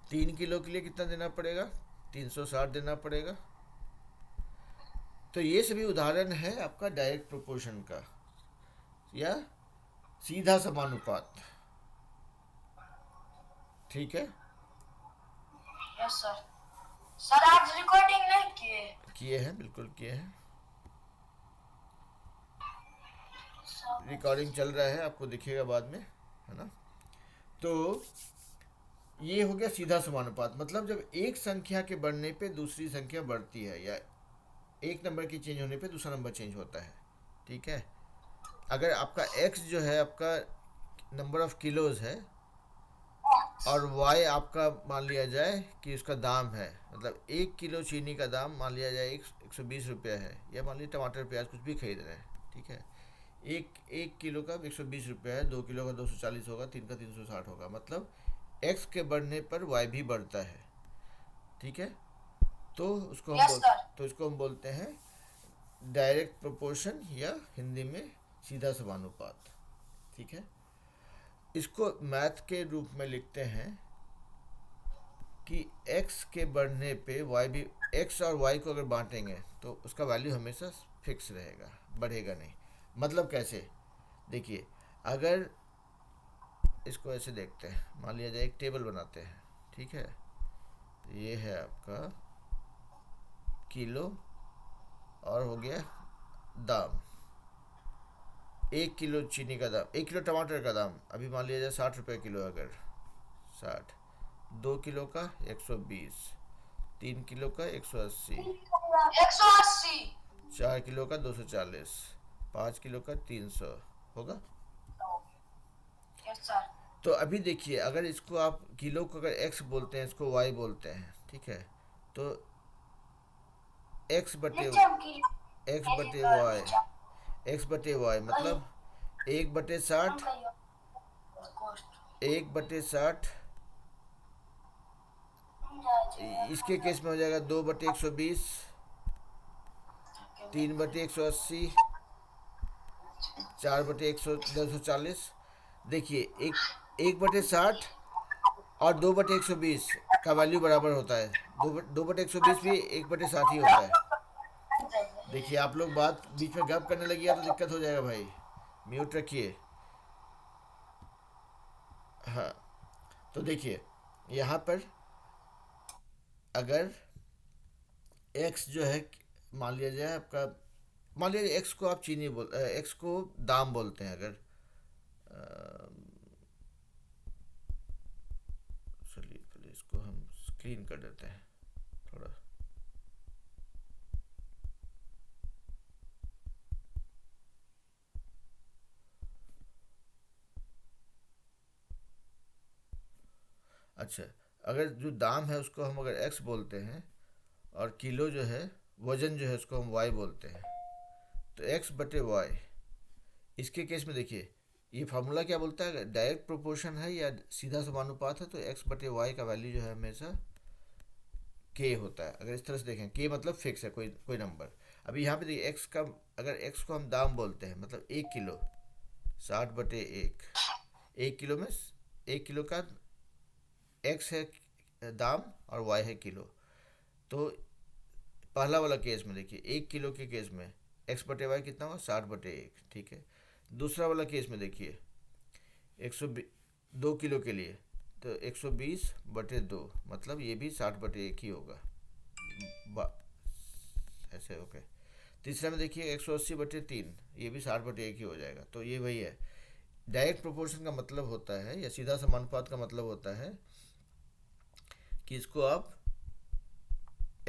3 किलो के लिए कितना देना पड़ेगा? 360 देना पड़ेगा। तो ये सभी उदाहरण है आपका डायरेक्ट प्रोपोर्शन का या सीधा समानुपात। ठीक है, यस सर। सर आज रिकॉर्डिंग नहीं किए? किए हैं, बिल्कुल किए हैं, रिकॉर्डिंग चल रहा है, आपको दिखेगा बाद में, है ना? तो ये हो गया सीधा समानुपात। मतलब जब एक संख्या के बढ़ने पे दूसरी संख्या बढ़ती है, या एक नंबर की चेंज होने पे दूसरा नंबर चेंज होता है। ठीक है, अगर आपका x जो है आपका नंबर ऑफ किलोज है, और y आपका मान लिया जाए कि उसका दाम है, मतलब 1 किलो चीनी का दाम मान लिया जाए 120 रुपया है, या मान लीजिए टमाटर प्याज कुछ भी खरीद रहे हैं, ठीक है, एक किलो का 120 रुपया है, 2 किलो का 240 होगा, 3 का 360 होगा। मतलब x के बढ़ने पर y भी बढ़ता है। ठीक है, तो उसको हम बोलते हैं डायरेक्ट प्रोपोर्शन या हिंदी में सीधा समानुपात। ठीक है, इसको मैथ के रूप में लिखते हैं कि x के बढ़ने पे y भी, x और y को अगर बांटेंगे तो उसका वैल्यू हमेशा फिक्स रहेगा, बढ़ेगा नहीं। मतलब कैसे? देखिए, अगर इसको ऐसे देखते हैं, मान लिया जाए एक टेबल बनाते हैं, ठीक है, ये है आपका किलो और हो गया दाम, 1 किलो चीनी का दाम, 1 किलो टमाटर का दाम अभी मान लिया जाए 60 रुपये किलो, अगर 60, 2 किलो का 120, 3 किलो का 180, 180। 4 किलो का 240, 5 किलो का 300 होगा। Yes, sir. तो अभी देखिए, अगर इसको आप किलो को अगर एक्स बोलते हैं, इसको वाई बोलते हैं, ठीक है, तो एक्स बटे Nicham ki. एक्स Very बटे good, वाई, Nicham. एक्स बटे वाई मतलब 1/60, Uncle, your cost. 1/60, इसके केस में हो जाएगा 2/120, 3/180, 4/240। देखिए, 1/60 और 2/120 का वैल्यू बराबर होता है। 2/120 भी 1/60 ही होता है। देखिए, आप लोग बात बीच में गप करने लगिए तो दिक्कत हो जाएगा भाई, म्यूट रखिए। हाँ, तो देखिए यहाँ पर अगर x जो है, मान लिया जाए आपका, मान लीजिए x को आप चीनी बोल, x को दाम बोलते हैं। अगर चलिए पहले इसको हम स्क्रीन कर देते हैं थोड़ा। अच्छा, अगर जो दाम है उसको हम अगर x बोलते हैं, और किलो जो है, वजन जो है, उसको हम y बोलते हैं, तो x बटे y। इसके केस में देखिए, ये फार्मूला क्या बोलता है, डायरेक्ट प्रोपोर्शन है या सीधा समानुपात है, तो x बटे वाई का वैल्यू जो है हमेशा k होता है। अगर इस तरह से देखें, k मतलब फिक्स है, कोई कोई नंबर। अभी यहाँ पे देखिए x का, अगर x को हम दाम बोलते हैं, मतलब 1 किलो 60/1, 1 किलो में 1 किलो का x है दाम और y है किलो। तो पहला वाला केस में देखिए, 1 किलो के केस में x बटे वाई कितना होगा, 60/1, ठीक है। दूसरा वाला केस में देखिए, 2 किलो के लिए तो 120/2, मतलब ये भी 60/1 ही होगा, ऐसे ओके। तीसरा में देखिए 180/3, ये भी 60/1 ही हो जाएगा। तो ये वही है, डायरेक्ट प्रोपोर्शन का मतलब होता है, या सीधा समानुपात का मतलब होता है कि इसको आप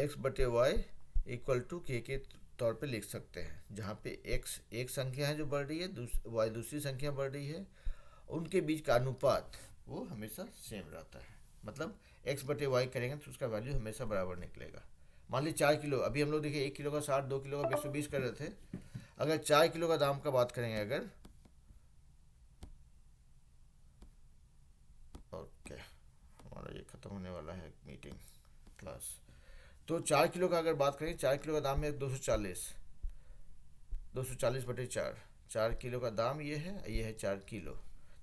x बटे वाई इक्वल टू k के तौर पे लिख सकते हैं, जहाँ पे x एक संख्या है जो बढ़ रही है, y दूसरी संख्या बढ़ रही है, उनके बीच का अनुपात वो हमेशा सेम रहता है। मतलब x बटे वाई करेंगे तो उसका वैल्यू हमेशा बराबर निकलेगा। मान लीजिए 4 किलो, अभी हम लोग देखिए 1 किलो का 60, 2 किलो का 120 कर रहे थे। अगर 4 किलो का दाम का बात करेंगे, अगर ओके, हमारा ये ख़त्म होने वाला है मीटिंग क्लास। तो 4 किलो का अगर बात करें, 4 किलो का दाम है 240, 240/4, 4 किलो का दाम ये है 4 किलो।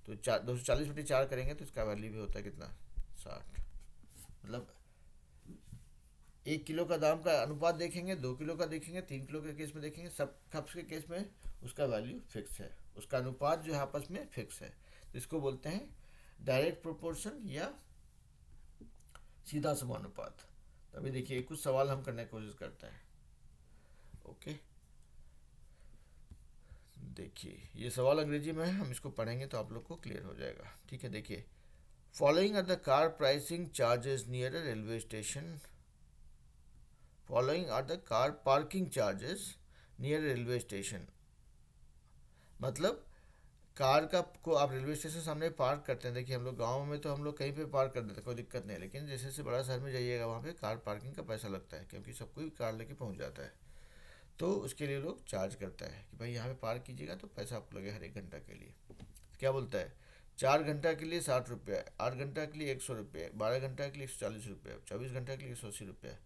तो 240/4 करेंगे तो इसका वैल्यू भी होता है कितना, 60। मतलब 1 किलो का दाम का अनुपात देखेंगे, 2 किलो का देखेंगे, 3 किलो के केस में देखेंगे, सब कप्स के केस में उसका वैल्यू फिक्स है, उसका अनुपात जो है आपस में फिक्स है। तो इसको बोलते हैं डायरेक्ट प्रोपोर्शन या सीधा समानुपात। तो अभी देखिए कुछ सवाल हम करने की कोशिश करते हैं। ओके, देखिए ये सवाल अंग्रेजी में है, हम इसको पढ़ेंगे तो आप लोग को क्लियर हो जाएगा, ठीक है। देखिए, following are the car pricing charges near a railway station, following are the car parking charges near railway station. मतलब कार का को आप रेलवे स्टेशन सामने पार्क करते हैं। देखिए, हम लोग गांव में तो हम लोग कहीं पे पार्क कर देते हैं, कोई दिक्कत नहीं है, लेकिन जैसे जैसे बड़ा शहर में जाइएगा वहाँ पे कार पार्किंग का पैसा लगता है, क्योंकि सब कोई कार लेके पहुँच जाता है। तो उसके लिए लोग चार्ज करता है कि भाई यहाँ पे पार्क कीजिएगा तो पैसा आपको लगेगा हर 1 घंटा के लिए। क्या बोलता है, 4 घंटा के लिए 60 रुपये, 8 घंटा के लिए 100 रुपये, 12 घंटा के लिए 140 रुपये, 24 घंटा के लिए 180 रुपये।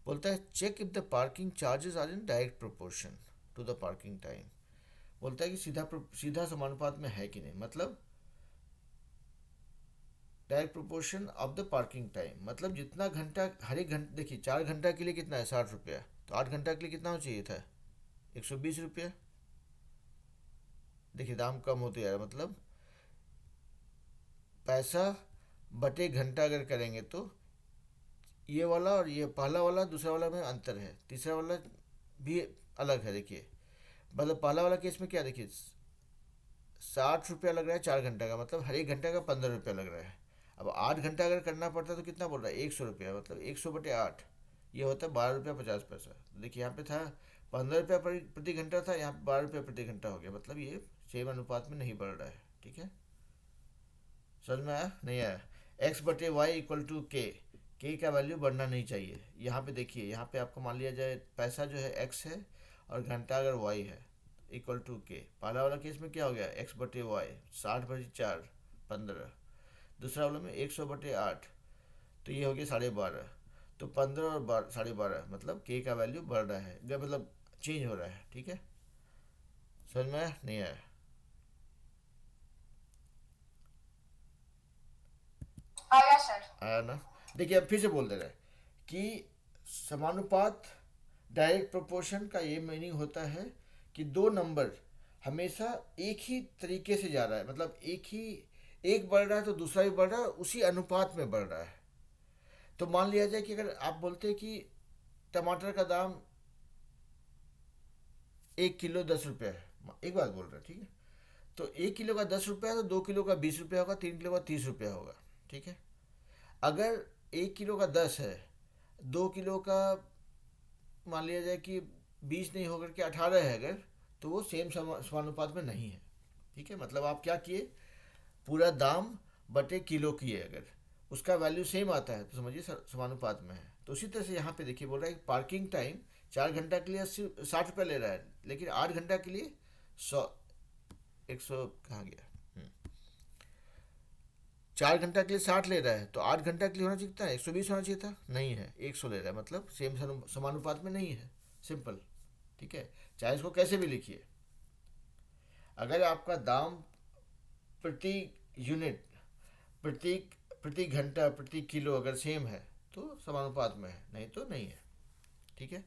बोलता है check if the parking charges are in direct proportion to the parking time. बोलता है कि सीधा समानुपात में है कि नहीं, मतलब direct proportion of the parking time, मतलब जितना घंटा हर 1 घंटे, देखिए 4 घंटा के लिए कितना है 60 रुपया, तो 8 घंटा के लिए कितना हो चाहिए था 120 रुपया। देखिए दाम कम होते जा रहा है, मतलब पैसा बटे घंटा अगर करेंगे तो ये वाला और ये पहला वाला दूसरा वाला में अंतर है, तीसरा वाला भी अलग है। देखिए, मतलब पहला वाला केस में क्या, देखिए 60 रुपया लग रहा है 4 घंटा का, मतलब हर 1 घंटा का 15 रुपया लग रहा है। अब 8 घंटा अगर करना पड़ता है तो कितना बोल रहा है 100 रुपया, मतलब 100/8, ये होता है 12 रुपया 50 पैसा। देखिए यहाँ पे था 15 रुपया प्रति घंटा था, यहाँ 12 रुपया प्रति घंटा हो गया, मतलब ये सेम अनुपात में नहीं बढ़ रहा है। ठीक है, समझ में आया नहीं आया? एक्स बटे वाई इक्वल टू के का वैल्यू बढ़ना नहीं चाहिए। यहाँ पे देखिए, यहाँ पे आपको मान लिया जाए पैसा जो है एक्स है और घंटा अगर वाई है, इक्वल टू के। पहला वाला केस में क्या हो गया, एक्स बटे वाई 60/4 15। दूसरा वाला में 100/8, तो ये हो गया 12.5। तो 15 और 12.5 मतलब के का वैल्यू बढ़ रहा है, मतलब चेंज हो रहा है। ठीक है, समझ में आया नहीं आया? आया सर। आया ना? देखिए, अब फिर से बोल दे रहे हैं कि समानुपात डायरेक्ट प्रोपोर्शन का ये मीनिंग होता है कि दो नंबर हमेशा एक ही तरीके से जा रहा है, मतलब एक बढ़ रहा है तो दूसरा भी बढ़ रहा है, उसी अनुपात में बढ़ रहा है। तो मान लिया जाए कि अगर आप बोलते हैं कि टमाटर का दाम 1 किलो 10 रुपया है, एक बात बोल रहे हैं, ठीक है? तो 1 किलो का 10 रुपया है तो 2 किलो का 20 रुपया होगा, 3 किलो का 30 रुपया होगा। ठीक है, अगर 1 किलो का 10 है, 2 किलो का मान लिया जाए कि 20 नहीं होकर के 18 है अगर, तो वो सेम समानुपात में नहीं है। ठीक है, मतलब आप क्या किए, पूरा दाम बटे किलो किए, अगर उसका वैल्यू सेम आता है तो समझिए समानुपात में है। तो उसी तरह से यहाँ पे देखिए बोल रहा है कि पार्किंग टाइम 4 घंटा के लिए 60 रुपये ले रहा है, लेकिन 8 घंटा के लिए 100 कहाँ गया, 4 घंटा के लिए 60 ले रहा है, तो 8 घंटा के लिए होना चाहिए था 120 होना चाहिए था, नहीं है 100 ले रहा है, मतलब सेम समानुपात में नहीं है। सिंपल। ठीक है, चाहे इसको कैसे भी लिखिए, अगर आपका दाम प्रति यूनिट, प्रति प्रति घंटा, प्रति किलो अगर सेम है तो समानुपात में है, नहीं तो नहीं है। ठीक है,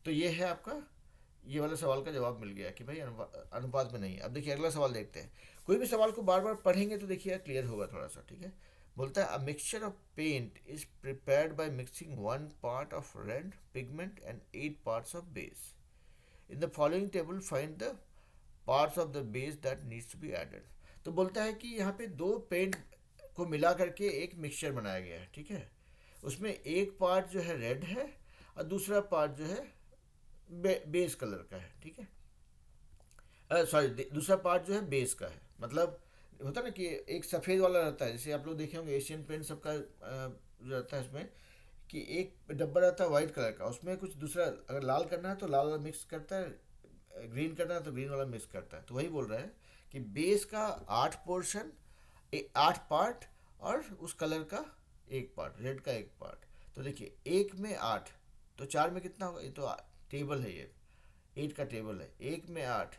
तो ये है आपका ये वाला सवाल का जवाब मिल गया कि भाई अनुपात में नहीं है। अब देखिए अगला सवाल देखते हैं। कोई भी सवाल को बार बार पढ़ेंगे तो देखिए क्लियर होगा थोड़ा सा। ठीक है, बोलता है a mixture of paint is prepared by mixing 1 part of red pigment and 8 parts of base. In the following table find the parts of the base that needs to be added. तो बोलता है कि यहाँ पे दो पेंट को मिला करके एक मिक्सचर बनाया गया है। ठीक है, उसमें एक पार्ट जो है रेड है और दूसरा पार्ट जो है बेस कलर का है। ठीक है, सॉरी, दूसरा पार्ट जो है बेस का है। मतलब होता है ना कि एक सफ़ेद वाला रहता है, जैसे आप लोग देखे होंगे एशियन पेंट सबका जो रहता है उसमें कि एक डब्बा रहता है वाइट कलर का, उसमें कुछ दूसरा अगर लाल करना है तो लाल वाला मिक्स करता है, ग्रीन करना है तो ग्रीन वाला मिक्स करता है। तो वही बोल रहा है कि बेस का 8 पोर्शन, 8 पार्ट और उस कलर का एक पार्ट, रेड का एक पार्ट। तो देखिए 1 में 8 तो 4 में कितना होगा, ये तो टेबल है, ये 8 का टेबल है। 1 में 8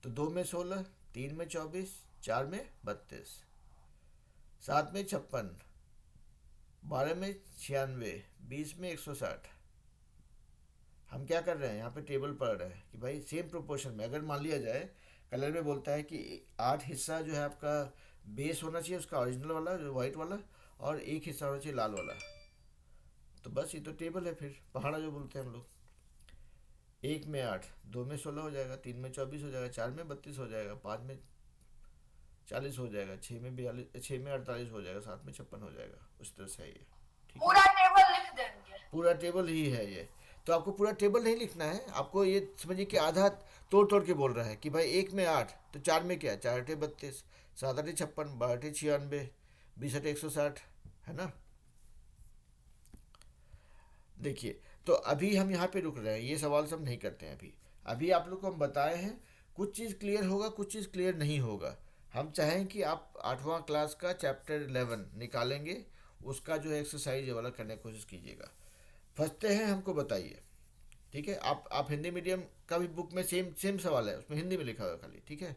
तो 2 में 16, 3 में 24, 4 में 32, 7 में 56, 12 में 96, 20 में 160। हम क्या कर रहे हैं यहाँ पे टेबल पढ़ रहे हैं कि भाई सेम प्रोपोर्शन में अगर मान लिया जाए कलर में बोलता है कि 8 हिस्सा जो है आपका बेस होना चाहिए उसका ओरिजिनल वाला जो वाइट वाला, और 1 हिस्सा होना चाहिए लाल वाला। तो बस ये तो टेबल है, फिर पहाड़ा जो बोलते हैं हम लोग। 1 में 8, 2 में 16 हो जाएगा, 3 में 24 हो जाएगा, 4 में 32 हो जाएगा, 5 में 40 हो जाएगा, 6 में 42, 6 में 48 हो जाएगा, 7 में 56 हो जाएगा। उस तरह से है ये। ठीक है, पूरा टेबल लिख देंगे। पूरा टेबल ही है ये। तो आपको पूरा टेबल नहीं लिखना है, आपको ये समझिए कि आधा तोड़ तोड़ के बोल रहा है कि भाई 1 में 8 तो 4 में क्या, 4 8 32, 7 8 56, 12 8 96, 20 8 160, है ना? देखिए, तो अभी हम यहाँ पे रुक रहे हैं, ये सवाल सब नहीं करते हैं अभी। अभी आप लोग को हम बताए हैं, कुछ चीज़ क्लियर होगा, कुछ चीज़ क्लियर नहीं होगा। हम चाहें कि आप 8वां क्लास का चैप्टर 11 निकालेंगे, उसका जो है एक्सरसाइज वाला करने की कोशिश कीजिएगा। फंसते हैं हमको बताइए। ठीक है, आप हिंदी मीडियम का भी बुक में सेम सेम सवाल है, उसमें हिंदी में लिखा हुआ है खाली। ठीक है,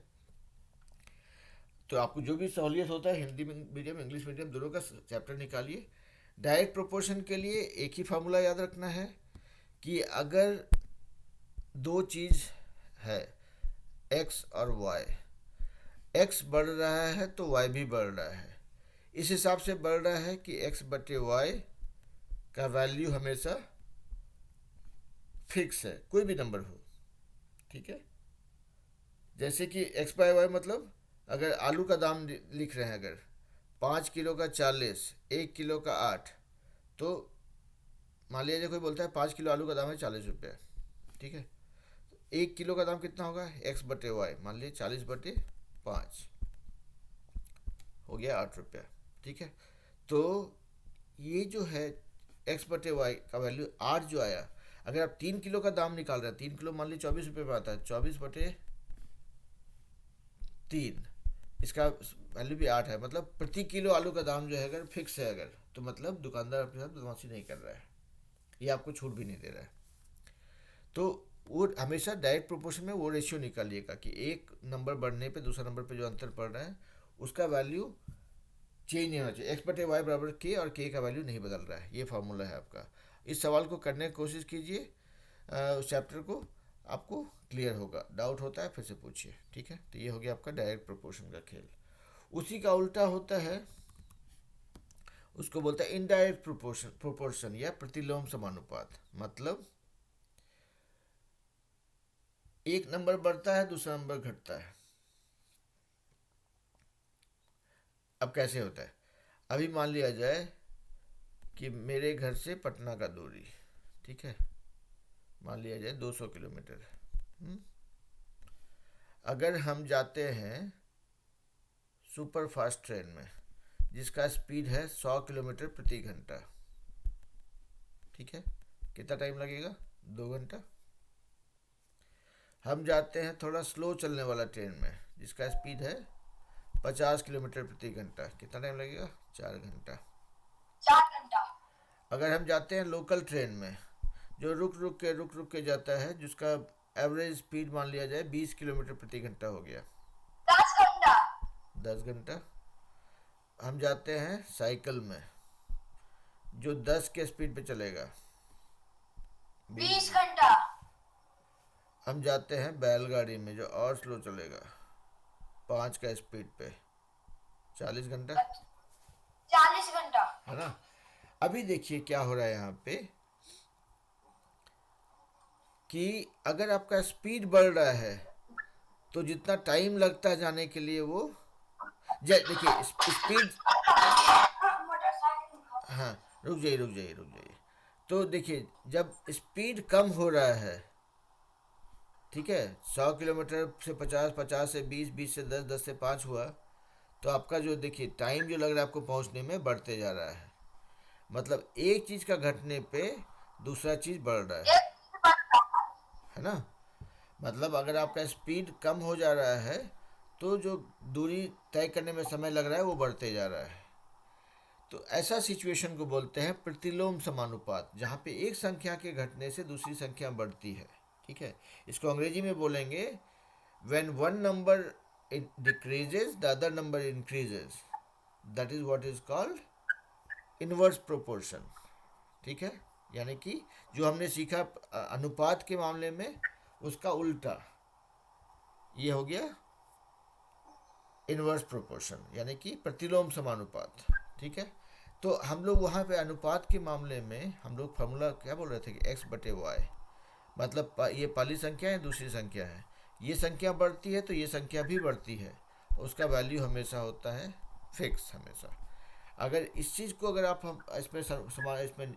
तो आपको जो भी सहूलियत होता है हिंदी मीडियम इंग्लिश मीडियम दोनों का चैप्टर निकालिए। डायरेक्ट प्रोपोर्शन के लिए एक ही फार्मूला याद रखना है कि अगर दो चीज़ है x और y, x बढ़ रहा है तो y भी बढ़ रहा है। इस हिसाब से बढ़ रहा है कि x बटे y का वैल्यू हमेशा फिक्स है, कोई भी नंबर हो। ठीक है, जैसे कि x बाय वाई, मतलब अगर आलू का दाम लिख रहे हैं, अगर 5 किलो का 40, 1 किलो का 8, तो मान लीजिए कोई बोलता है 5 किलो आलू का दाम है 40 रुपये। ठीक है, 1 किलो का दाम कितना होगा, x बटे वाई, मान लीजिए 40/5 हो गया 8 रुपया। ठीक है, तो ये जो है x बटे वाई का वैल्यू 8 जो आया, अगर आप 3 किलो का दाम निकाल रहे हैं, 3 किलो मान लीजिए 24 रुपये में आता है, 24/3, इसका वैल्यू भी 8 है। मतलब प्रति किलो आलू का दाम जो है अगर फिक्स है, अगर तो मतलब दुकानदार आपके साथ बदमाशी नहीं कर रहा है, ये आपको छूट भी नहीं दे रहा है। तो वो हमेशा डायरेक्ट प्रोपोर्शन में वो रेशियो निकालिएगा कि एक नंबर बढ़ने पे दूसरा नंबर पे जो अंतर पड़ रहा है उसका वैल्यू चेंज नहीं होना चाहिए। x बटे वाई बराबर k और k का वैल्यू नहीं बदल रहा है, ये फार्मूला है आपका। इस सवाल को करने की कोशिश कीजिए, उस चैप्टर को, आपको क्लियर होगा। डाउट होता है फिर से पूछिए। ठीक है, तो ये हो गया आपका डायरेक्ट प्रोपोर्शन का खेल। उसी का उल्टा होता है, उसको बोलता है इनडायरेक्ट प्रोपोर्शन या प्रतिलोम समानुपात। मतलब एक नंबर बढ़ता है दूसरा नंबर घटता है। अब कैसे होता है, अभी मान लिया जाए कि मेरे घर से पटना का दूरी, ठीक है, मान लिया जाए 200 किलोमीटर। अगर हम जाते हैं सुपर फास्ट ट्रेन में जिसका स्पीड है 100 किलोमीटर प्रति घंटा, ठीक है, कितना टाइम लगेगा, 2 घंटा। हम जाते हैं थोड़ा स्लो चलने वाला ट्रेन में जिसका स्पीड है 50 किलोमीटर प्रति घंटा, कितना टाइम लगेगा, 4 घंटा। 4 घंटा। अगर हम जाते हैं लोकल ट्रेन में जो रुक रुक के जाता है, जिसका एवरेज स्पीड मान लिया जाए 20 किलोमीटर प्रति घंटा हो गया, 10 घंटा। 10 घंटा। हम जाते हैं साइकिल में जो 10 के स्पीड पे चलेगा, 20 घंटा। हम जाते हैं बैलगाड़ी में जो और स्लो चलेगा 5 का स्पीड पे, 40 घंटा, 40 घंटा, है ना। अभी देखिए क्या हो रहा है यहाँ पे कि अगर आपका स्पीड बढ़ रहा है तो जितना टाइम लगता है जाने के लिए वो देखिए स्पीड, हाँ रुक जाइए। तो देखिए जब स्पीड कम हो रहा है, ठीक है, 100 किलोमीटर से 50, 50 से 20, 20 से 10, 10 से 5 हुआ, तो आपका जो देखिए टाइम जो लग रहा है आपको पहुंचने में बढ़ते जा रहा है। मतलब एक चीज़ का घटने पे दूसरा चीज़ बढ़ रहा है ना। मतलब अगर आपका स्पीड कम हो जा रहा है तो जो दूरी तय करने में समय लग रहा है वो बढ़ते जा रहा है। तो ऐसा सिचुएशन को बोलते हैं प्रतिलोम समानुपात, जहाँ पे एक संख्या के घटने से दूसरी संख्या बढ़ती है। ठीक है, इसको अंग्रेजी में बोलेंगे when one number decreases the other number increases, that is what is called inverse proportion। ठीक है, यानी कि जो हमने सीखा अनुपात के मामले में उसका उल्टा ये हो गया इनवर्स प्रोपोर्शन, यानी कि प्रतिलोम समानुपात। ठीक है, तो हम लोग वहाँ पे अनुपात के मामले में हम लोग फार्मूला क्या बोल रहे थे कि x बटे वाई, मतलब ये पहली संख्या है दूसरी संख्या है, ये संख्या बढ़ती है तो ये संख्या भी बढ़ती है, उसका वैल्यू हमेशा होता है फिक्स हमेशा। अगर इस चीज़ को अगर आप हम इसमें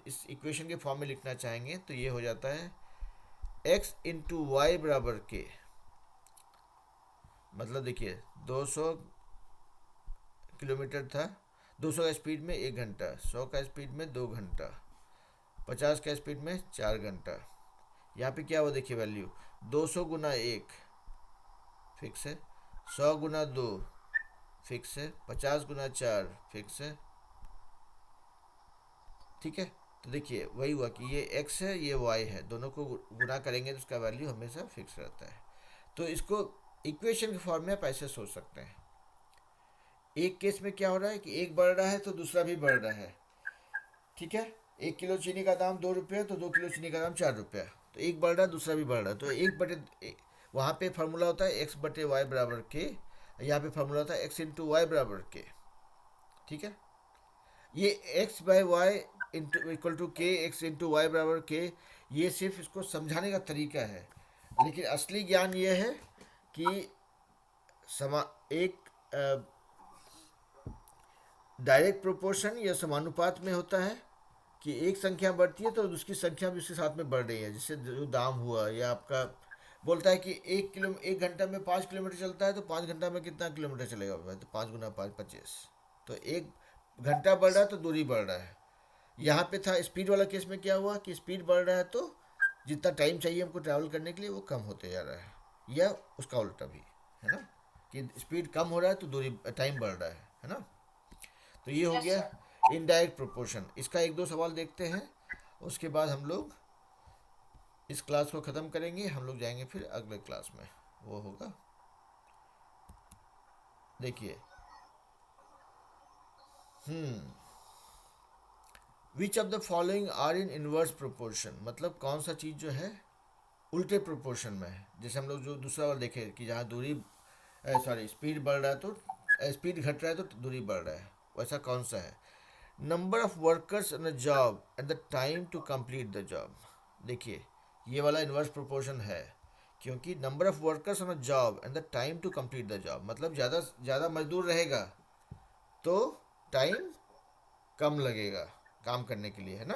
इस इक्वेशन के फॉर्म में लिखना चाहेंगे तो ये हो जाता है x इंटू वाई बराबर के, मतलब देखिए 200 किलोमीटर था, 200 का स्पीड में 1 घंटा, 100 का स्पीड में 2 घंटा, 50 का स्पीड में 4 घंटा। यहाँ पे क्या हुआ देखिए वैल्यू 200 गुना 1 फिक्स है, 100 गुना 2 फिक्स है, 50 गुना 4 फिक्स है। ठीक है, तो देखिए वही हुआ कि ये x है ये y है, दोनों को गुना करेंगे तो उसका वैल्यू हमेशा फिक्स रहता है। तो इसको इक्वेशन के फॉर्म में आप ऐसे सोच सकते हैं। एक केस में क्या हो रहा है कि एक बढ़ रहा है तो दूसरा भी बढ़ रहा है। ठीक है, 1 किलो चीनी का दाम 2 रुपये तो 2 किलो चीनी का दाम 4 रुपया, तो एक बढ़ रहा है दूसरा भी बढ़ रहा है। तो एक बटे वहाँ पे फार्मूला होता है x बटे वाई बराबर के, यहाँ पे फार्मूला होता है x इंटू वाई बराबर के। ठीक है, ये x by y into equal to k, x into y बराबर के, ये सिर्फ इसको समझाने का तरीका है, लेकिन असली ज्ञान ये है कि एक डायरेक्ट प्रोपोर्शन या समानुपात में होता है कि एक संख्या बढ़ती है तो उसकी संख्या भी उसके साथ में बढ़ रही है, जिससे जो दाम हुआ या आपका बोलता है कि 1 घंटा में 5 किलोमीटर चलता है, तो 5 घंटा में कितना किलोमीटर चलेगा भाई? तो 5 × 5 = 25। तो 1 घंटा बढ़ रहा है तो दूरी बढ़ रहा है। यहाँ पे था स्पीड वाला केस में क्या हुआ कि स्पीड बढ़ रहा है तो जितना टाइम चाहिए हमको ट्रैवल करने के लिए वो कम होते जा रहा है, या उसका उल्टा भी है ना, कि स्पीड कम हो रहा है तो दूरी टाइम बढ़ रहा है ना। तो ये हो Yes, गया sir. Indirect proportion. इसका 1-2 सवाल देखते हैं, उसके बाद हम लोग इस क्लास को ख़त्म करेंगे। हम लोग जाएंगे फिर अगले क्लास में, वो होगा, देखिए। Which of the following are in inverse proportion, मतलब कौन सा चीज़ जो है उल्टे प्रोपोर्शन में है। जैसे हम लोग जो दूसरा वाला देखे कि जहाँ दूरी स्पीड बढ़ रहा है तो स्पीड घट रहा है तो दूरी बढ़ रहा है, वैसा कौन सा है? Number of workers in a job at the time to complete the job. देखिए ये वाला इन्वर्स प्रोपोर्शन है, क्योंकि number of workers on a job and the time to complete the job, मतलब ज़्यादा मजदूर रहेगा तो टाइम कम लगेगा काम करने के लिए, है ना।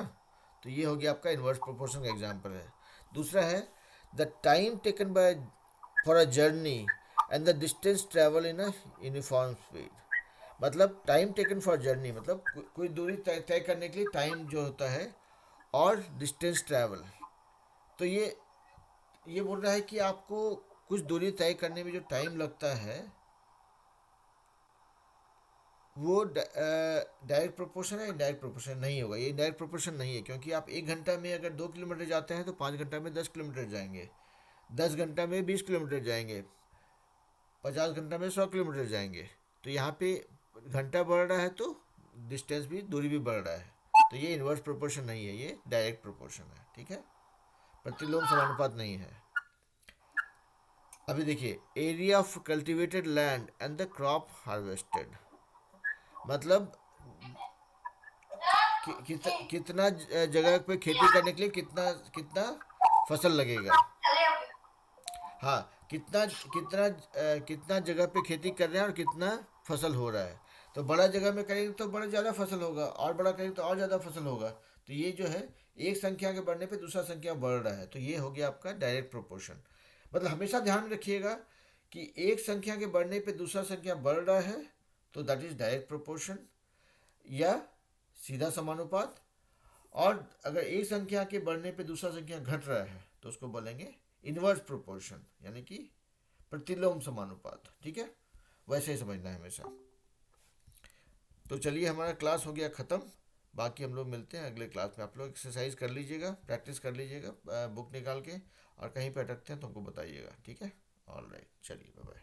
तो ये हो गया आपका इन्वर्स प्रोपोर्शन का एग्जांपल है। दूसरा है the time taken by for a journey and the distance travel in a uniform speed. मतलब टाइम टेकन फॉर जर्नी मतलब कोई दूरी तय करने के लिए टाइम जो होता है, और डिस्टेंस ट्रैवल। तो ये बोल रहा है कि आपको कुछ दूरी तय करने में जो टाइम लगता है वो डायरेक्ट प्रोपोर्शन है, इनडायरेक्ट प्रोपोर्शन नहीं होगा। ये इनडायरेक्ट प्रोपोर्शन नहीं है, क्योंकि आप 1 घंटा में अगर 2 किलोमीटर जाते हैं तो 5 घंटा में 10 किलोमीटर जाएंगे, 10 घंटा में 20 किलोमीटर जाएंगे, 50 घंटा में 100 किलोमीटर जाएंगे। तो यहाँ पे घंटा बढ़ रहा है तो डिस्टेंस भी, दूरी भी बढ़ रहा है। तो ये इन्वर्स प्रोपोर्शन नहीं है, ये डायरेक्ट प्रोपोर्शन है, ठीक है, प्रतिलोम समानुपात नहीं है। अभी देखिए area of cultivated land and the crop harvested, मतलब कितना जगह पे खेती करने के लिए कितना कितना फसल लगेगा। हाँ, कितना जगह पे खेती कर रहे हैं और कितना फसल हो रहा है। तो बड़ा जगह में करेंगे तो बड़ा ज़्यादा फसल होगा, और बड़ा करेंगे तो और ज़्यादा फसल होगा। तो ये जो है एक संख्या के बढ़ने पे दूसरा संख्या बढ़ रहा है, तो ये हो गया आपका डायरेक्ट प्रोपोर्शन। मतलब हमेशा ध्यान रखिएगा कि एक संख्या के बढ़ने पे दूसरा संख्या बढ़ रहा है तो दैट इज डायरेक्ट प्रोपोर्शन या सीधा समानुपात। और अगर एक संख्या के बढ़ने पे दूसरा संख्या घट रहा है तो उसको बोलेंगे इनवर्स प्रोपोर्शन, यानी कि प्रतिलोम समानुपात, ठीक है। वैसे ही समझना है हमेशा। तो चलिए हमारा क्लास हो गया ख़त्म, बाकी हम लोग मिलते हैं अगले क्लास में। आप लोग एक्सरसाइज कर लीजिएगा, प्रैक्टिस कर लीजिएगा बुक निकाल के, और कहीं पे अटकते हैं तो हमको बताइएगा, ठीक है। ऑल राइट, चलिए बाय बाय।